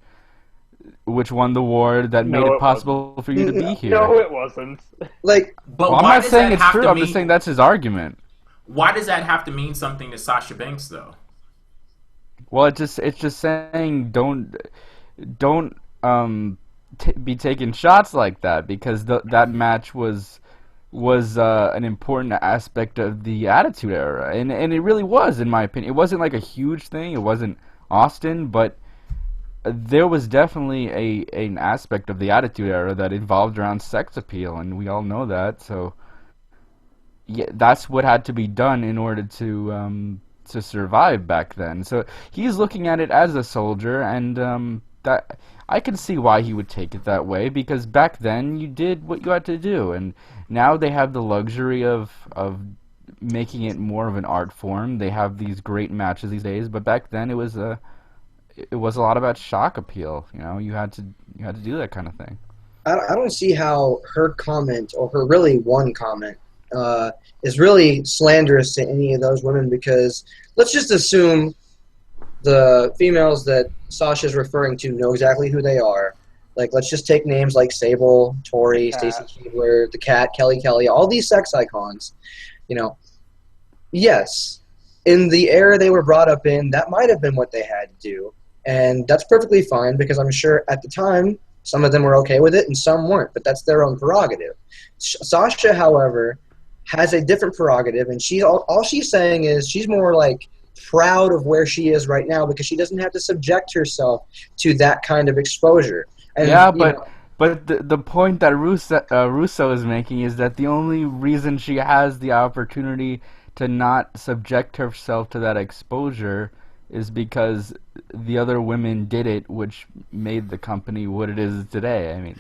won the war that made it possible for you to be here. No, it wasn't. But I'm not saying it's true. I'm just saying that's his argument. Why does that have to mean something to Sasha Banks, though? Well, it's just saying don't be taking shots like that, because that match was an important aspect of the Attitude Era, and it really was, in my opinion. It wasn't like a huge thing. It wasn't Austin, but there was definitely an aspect of the Attitude Era that involved around sex appeal, and we all know that. So yeah, that's what had to be done in order to survive back then. So he's looking at it as a soldier, and that I can see why he would take it that way, because back then you did what you had to do, and now they have the luxury of making it more of an art form. They have these great matches these days, but back then it was a lot about shock appeal. You had to do that kind of thing. I don't see how her comment, or her really one comment, is really slanderous to any of those women, because let's just assume the females that Sasha's referring to know exactly who they are. Like, let's just take names like Sable, Tori, Stacy Keibler, the Cat, Kelly, all these sex icons. You know, yes, in the era they were brought up in, that might have been what they had to do. And that's perfectly fine because I'm sure at the time some of them were okay with it and some weren't, but that's their own prerogative. Sasha, however, has a different prerogative, and all she's saying is she's more like proud of where she is right now because she doesn't have to subject herself to that kind of exposure. And, yeah, but the point that Russo is making is that the only reason she has the opportunity to not subject herself to that exposure is because the other women did it, which made the company what it is today. I mean,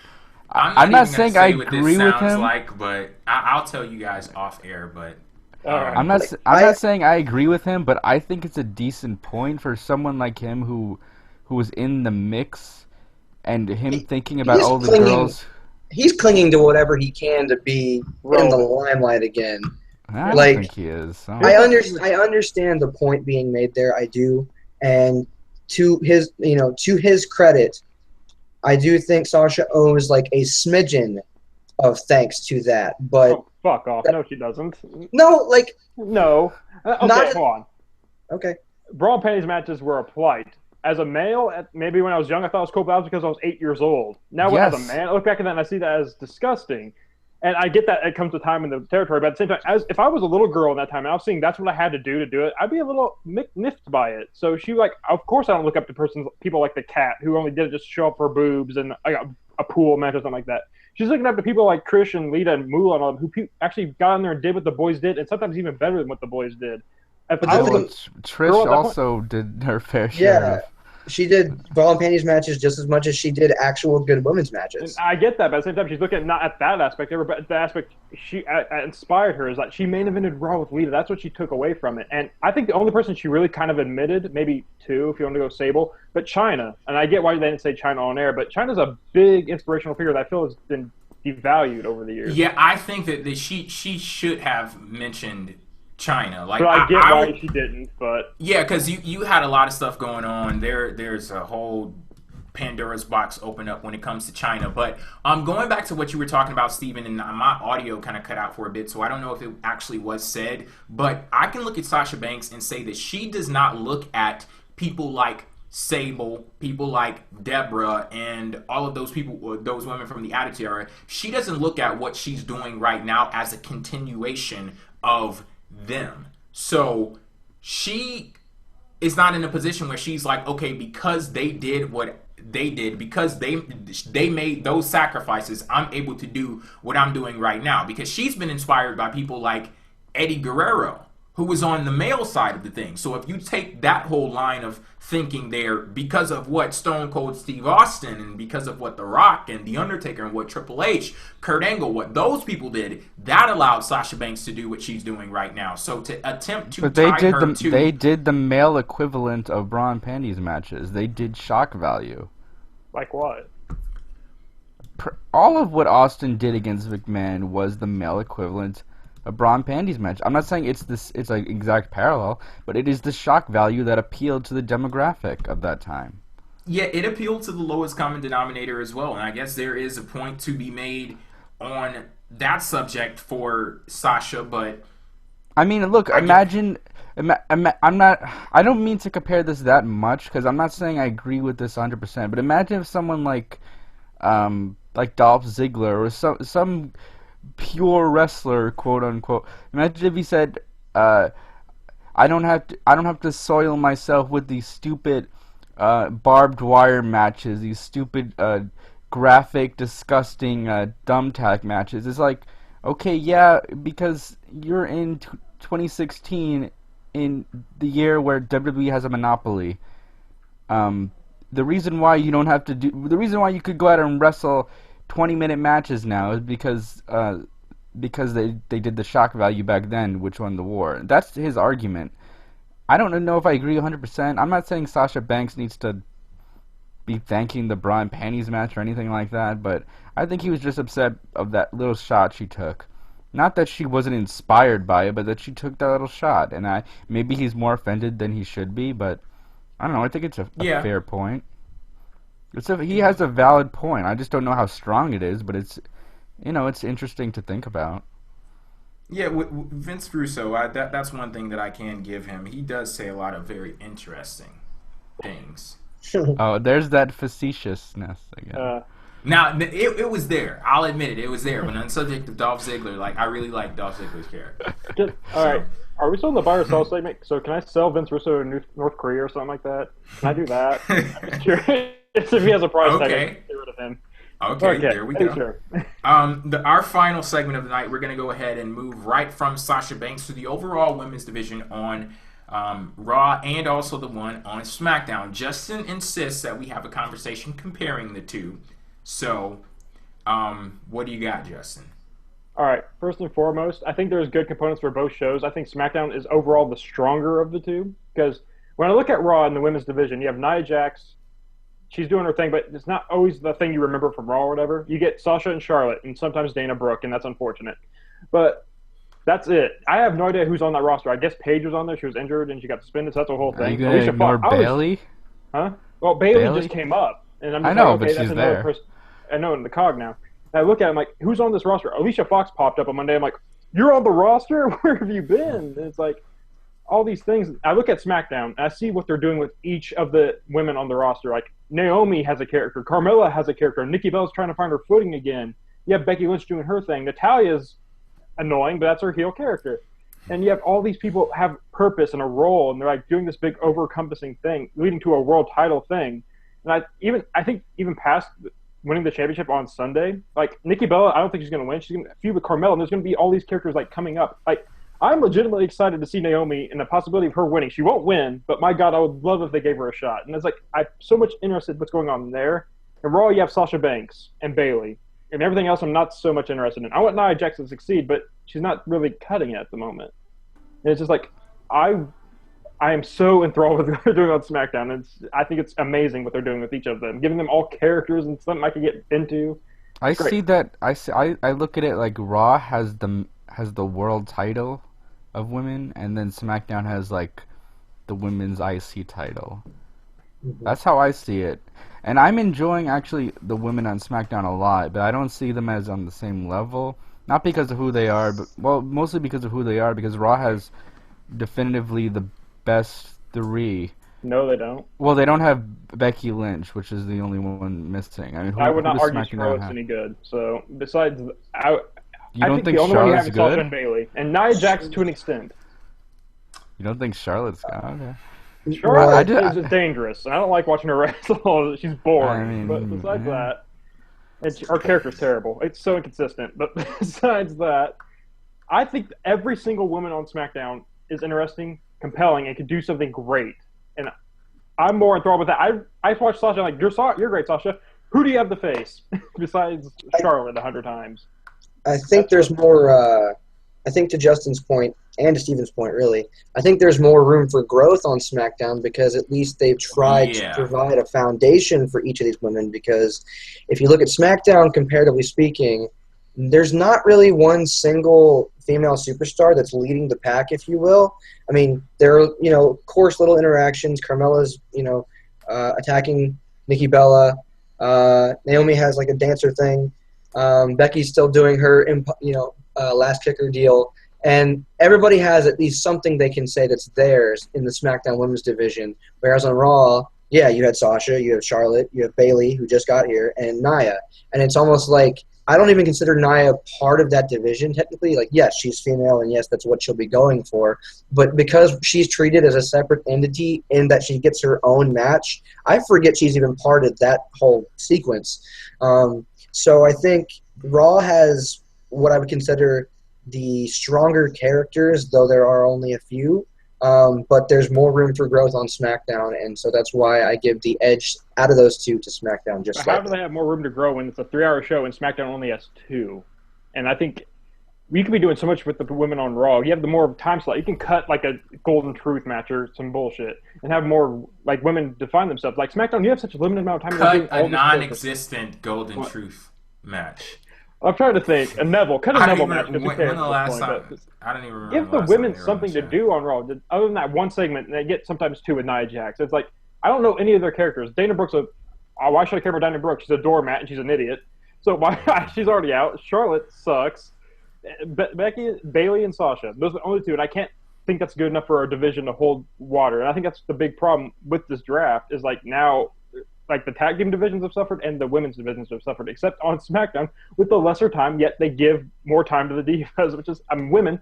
I'm not saying I agree with him. But I'll tell you guys off air. But I'm not saying I agree with him, but I think it's a decent point for someone like him who was in the mix, and him thinking about all the girls. He's clinging to whatever he can to be in the limelight again. I don't think he is. I understand the point being made there. I do, and to his credit, I do think Sasha owes like a smidgen of thanks to that. But fuck off! No, she doesn't. No, like no. Okay, hold on. Okay. Bra and panties matches were a plight. As a male, maybe when I was young, I thought it was cool, but that was because I was 8 years old. Now, as a man, I look back at that and I see that as disgusting. And I get that it comes to time in the territory, but at the same time, if I was a little girl in that time, and I was seeing that's what I had to do it, I'd be a little miffed by it. So of course I don't look up to people like the Cat, who only did it just to show up for boobs and a pool match or something like that. She's looking up to people like Trish and Lita and Moolah and all them, who actually got in there and did what the boys did, and sometimes even better than what the boys did. Trish also did her fair share. Yeah. She did bra and panties matches just as much as she did actual good women's matches. And I get that, but at the same time, she's looking not at that aspect ever, but at the aspect she inspired her is that she main evented Raw with Lita. That's what she took away from it. And I think the only person she really kind of admitted, maybe two if you want to go Sable, but Chyna. And I get why they didn't say Chyna on air, but Chyna's a big inspirational figure that I feel has been devalued over the years. Yeah, I think that she should have mentioned Chyna. Like, but I get why she didn't, but yeah, because you had a lot of stuff going on. There's a whole Pandora's box open up when it comes to Chyna. But going back to what you were talking about, Steven, and my audio kind of cut out for a bit, so I don't know if it actually was said. But I can look at Sasha Banks and say that she does not look at people like Sable, people like Deborah, and all of those people, those women from the Attitude Era. She doesn't look at what she's doing right now as a continuation of them. So she is not in a position where she's like, okay, because they did what they did, because they made those sacrifices, I'm able to do what I'm doing right now. Because she's been inspired by people like Eddie Guerrero, who was on the male side of the thing. So if you take that whole line of thinking there, because of what Stone Cold Steve Austin and because of what The Rock and The Undertaker and what Triple H, Kurt Angle, what those people did, that allowed Sasha Banks to do what she's doing right now. So to attempt to they did the male equivalent of bra and panties matches. They did shock value. Like what? All of what Austin did against McMahon was the male equivalent a bra and panties match. I'm not saying it's an exact parallel, but it is the shock value that appealed to the demographic of that time. Yeah, it appealed to the lowest common denominator as well, and I guess there is a point to be made on that subject for Sasha, but I mean, look, I don't mean to compare this that much, because I'm not saying I agree with this 100%, but imagine if someone like Dolph Ziggler or some pure wrestler, quote unquote. Imagine if he said, "I don't have to soil myself with these stupid barbed wire matches, these stupid graphic, disgusting thumbtack matches." It's like, okay, yeah, because you're in 2016, in the year where WWE has a monopoly. The reason why you could go out and wrestle 20-minute matches now is because they did the shock value back then, which won the war. That's his argument. I don't know if I agree 100%. I'm not saying Sasha Banks needs to be thanking the bra and panties match or anything like that, but I think he was just upset of that little shot she took. Not that she wasn't inspired by it, but that she took that little shot. And maybe he's more offended than he should be, but I don't know. I think it's a Yeah. fair point. He has a valid point. I just don't know how strong it is, but it's interesting to think about. Yeah, with Vince Russo, that's one thing that I can give him. He does say a lot of very interesting things. Oh, there's that facetiousness again. Now, it was there. I'll admit it. It was there. But on the subject of Dolph Ziggler, like, I really like Dolph Ziggler's character. All right. Are we still in the buy or sell segment? So can I sell Vince Russo in North Korea or something like that? Can I do that? I'm just curious if he has a price tag. Okay. I can get rid of him. Okay, there we go. Sure. Our final segment of the night, we're going to go ahead and move right from Sasha Banks to the overall women's division on Raw and also the one on SmackDown. Justin insists that we have a conversation comparing the two. So, what do you got, Justin? All right. First and foremost, I think there's good components for both shows. I think SmackDown is overall the stronger of the two because when I look at Raw in the women's division, you have Nia Jax. She's doing her thing, but it's not always the thing you remember from Raw or whatever. You get Sasha and Charlotte, and sometimes Dana Brooke, and that's unfortunate. But that's it. I have no idea who's on that roster. I guess Paige was on there. She was injured, and she got suspended, so that's the whole thing. Are you going to ignore Bayley? Huh? Well, Bayley just came up. And I'm just I know, like, okay, but she's there. Person. I know, in the cog now. And I look at it, I'm like, who's on this roster? Alicia Fox popped up on Monday. I'm like, you're on the roster? Where have you been? And it's like, all these things. I look at SmackDown, and I see what they're doing with each of the women on the roster. Like, Naomi has a character. Carmella has a character. Nikki Bella's trying to find her footing again. You have Becky Lynch doing her thing. Natalia's annoying, but that's her heel character. And you have all these people have purpose and a role, and they're like doing this big over-encompassing thing, leading to a world title thing. And I think even past winning the championship on Sunday, like Nikki Bella, I don't think she's going to win. She's going to feud with Carmella, and there's going to be all these characters like coming up. Like, I'm legitimately excited to see Naomi and the possibility of her winning. She won't win, but my God, I would love if they gave her a shot. And it's like, I'm so much interested in what's going on there. And Raw, you have Sasha Banks and Bayley. And everything else I'm not so much interested in. I want Nia Jax to succeed, but she's not really cutting it at the moment. And it's just like, I am so enthralled with what they're doing on SmackDown. I think it's amazing what they're doing with each of them, giving them all characters and something I could get into. I see that. I look at it like Raw has the world title of women, and then SmackDown has like the women's IC title. Mm-hmm. That's how I see it, and I'm enjoying actually the women on SmackDown a lot, but I don't see them as on the same level. Not because of who they are, but mostly because of who they are. Because Raw has definitively the best three. No, they don't. Well, they don't have Becky Lynch, which is the only one missing. I mean, I would not argue Charlotte's any good. So besides, I think the only one you have is Sasha and Bayley, and Nia Jax to an extent. You don't think Charlotte's good? Okay. Charlotte is dangerous, and I don't like watching her wrestle. She's boring. I mean, but besides that, her character's terrible. It's so inconsistent. But besides that, I think every single woman on SmackDown is interesting, compelling, and can do something great. And I'm more enthralled with that. I watched Sasha, like, you're great, Sasha. Who do you have to face besides Charlotte 100 times? I think there's more, I think to Justin's point, and to Steven's point, really, I think there's more room for growth on SmackDown because at least they've tried to provide a foundation for each of these women, because if you look at SmackDown, comparatively speaking, there's not really one single female superstar that's leading the pack, if you will. I mean, there are, of course, little interactions. Carmella's, attacking Nikki Bella. Naomi has, like, a dancer thing. Becky's still doing her, last kicker deal. And everybody has at least something they can say that's theirs in the SmackDown Women's Division. Whereas on Raw, yeah, you had Sasha, you have Charlotte, you have Bayley, who just got here, and Nia. And it's almost like I don't even consider Nia part of that division, technically. Like, yes, she's female, and yes, that's what she'll be going for. But because she's treated as a separate entity in that she gets her own match, I forget she's even part of that whole sequence. So I think Raw has what I would consider the stronger characters, though there are only a few. But there's more room for growth on SmackDown, and so that's why I give the edge out of those two to SmackDown. Just how do they have more room to grow when it's a 3-hour show and SmackDown only has 2? And I think we could be doing so much with the women on Raw. You have the more time slot. You can cut like a Golden Truth match or some bullshit and have more like women define themselves. Like SmackDown, you have such a limited amount of time. Cut a non-existent Golden Truth match. I'm trying to think. A Neville match. When the last time? I don't even remember. Give the women something to do on Raw. Other than that one segment, and they get sometimes 2 with Nia Jax. It's like, I don't know any of their characters. Dana Brooks, why should I care about Dana Brooks? She's a doormat and she's an idiot. So why she's already out. Charlotte sucks. Becky, Bayley, and Sasha. Those are the only two, and I can't think that's good enough for our division to hold water. And I think that's the big problem with this draft is like now, like the tag team divisions have suffered and the women's divisions have suffered, except on SmackDown with the lesser time, yet they give more time to the divas, which is women,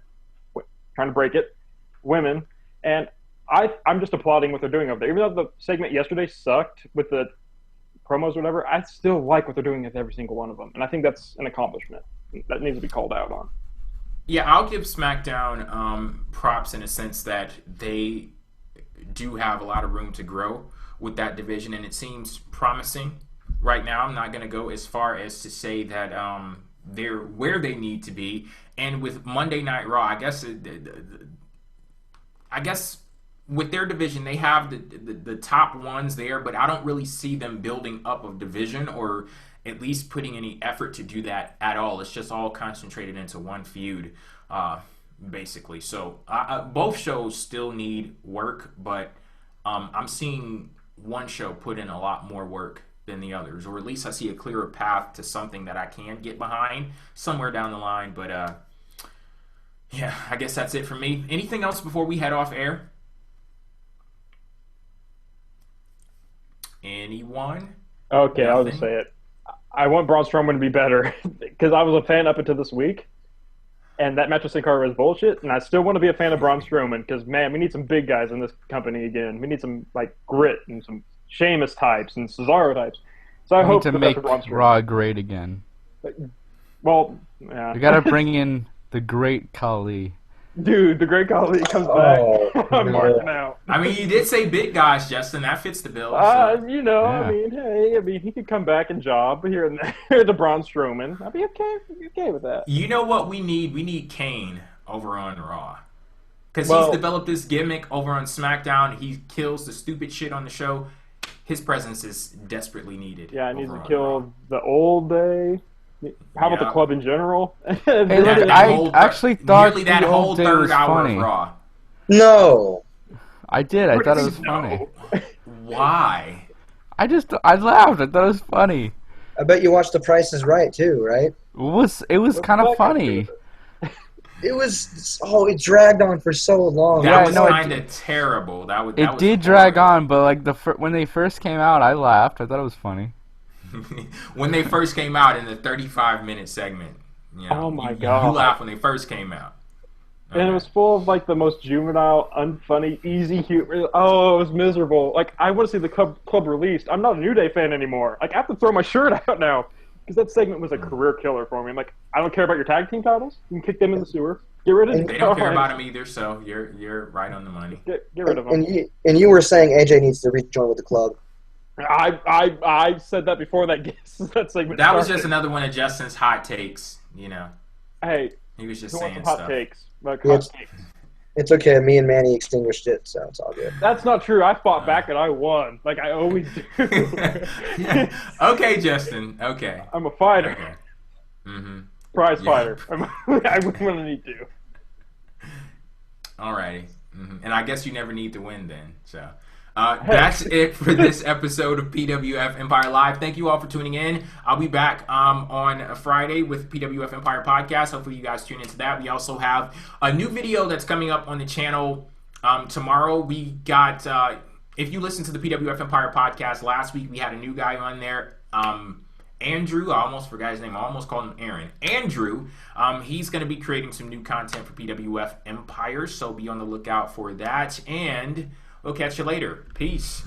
trying to break it, women. And I'm just applauding what they're doing over there. Even though the segment yesterday sucked with the promos or whatever, I still like what they're doing with every single one of them. And I think that's an accomplishment that needs to be called out on. Yeah, I'll give SmackDown props in a sense that they do have a lot of room to grow with that division, and it seems promising right now. I'm not going to go as far as to say that they're where they need to be. And with Monday Night Raw, I guess with their division, they have the top ones there, but I don't really see them building up a division or at least putting any effort to do that at all. It's just all concentrated into one feud, basically. So both shows still need work, but I'm seeing one show put in a lot more work than the others, or at least I see a clearer path to something that I can get behind somewhere down the line. But yeah, I guess that's it for me. Anything else before we head off air? Anyone? Okay, Nothing? I'll just say it. I want Braun Strowman to be better because I was a fan up until this week, and that match with Sin Cara was bullshit. And I still want to be a fan of Braun Strowman because man, we need some big guys in this company again. We need some like grit and some Sheamus types and Cesaro types. So I hope to the make best for Braun Strowman. Raw great again. Well, yeah. We gotta bring in the great Khali. Dude, the Great Khali comes back. I'm marking out. I mean, you did say big guys, Justin. That fits the bill. You know, Yeah. I mean, he could come back and job here and there to Braun Strowman. I'd be okay with that. You know what we need? We need Kane over on Raw. Because he's developed this gimmick over on SmackDown. He kills the stupid shit on the show. His presence is desperately needed. Yeah, I need to kill the old day. How about the Yeah. club in general? Hey, look, I actually thought nearly that the whole old day third was hour funny. of Raw. No. I did. I thought it was No. funny. Why? I laughed. I thought it was funny. I bet you watched The Price is Right too, right? It was kind of funny. It was. It dragged on for so long. That Yeah, was no, it kind of terrible. That was drag horrible. on, but like when they first came out, I laughed. I thought it was funny. When they first came out in the 35-minute segment. You know, Oh my you God. laughed when they first came out. And it was full of like the most juvenile, unfunny, easy humor. Oh, it was miserable. Like I want to see the club released. I'm not a New Day fan anymore. Like I have to throw my shirt out now because that segment was a career killer for me. I'm like, I don't care about your tag team titles. You can kick them in the sewer. Get rid of them. They don't care about him either, so you're right on the money. Get rid of them. And you were saying AJ needs to rejoin with the club. I said that before that segment. That was started. just another one of Justin's hot takes. You know, Hey, he was just who wants saying some hot stuff. takes? Like, Yeah, hot takes. It's okay. Me and Manny extinguished it, so it's all good. That's not true. I fought back and I won. Like I always do. Okay, Justin. Okay. I'm a fighter. Okay. Mm-hmm. Prize Yeah. fighter. I win when I need to. Alrighty. Mm-hmm. And I guess you never need to win then. So that's it for this episode of PWF Empire Live. Thank you all for tuning in. I'll be back on a Friday with PWF Empire Podcast. Hopefully you guys tune into that. We also have a new video that's coming up on the channel tomorrow. We got, if you listened to the PWF Empire Podcast last week, we had a new guy on there. Andrew, I almost forgot his name. I almost called him Aaron. Andrew, he's going to be creating some new content for PWF Empire, so be on the lookout for that. And we'll catch you later. Peace.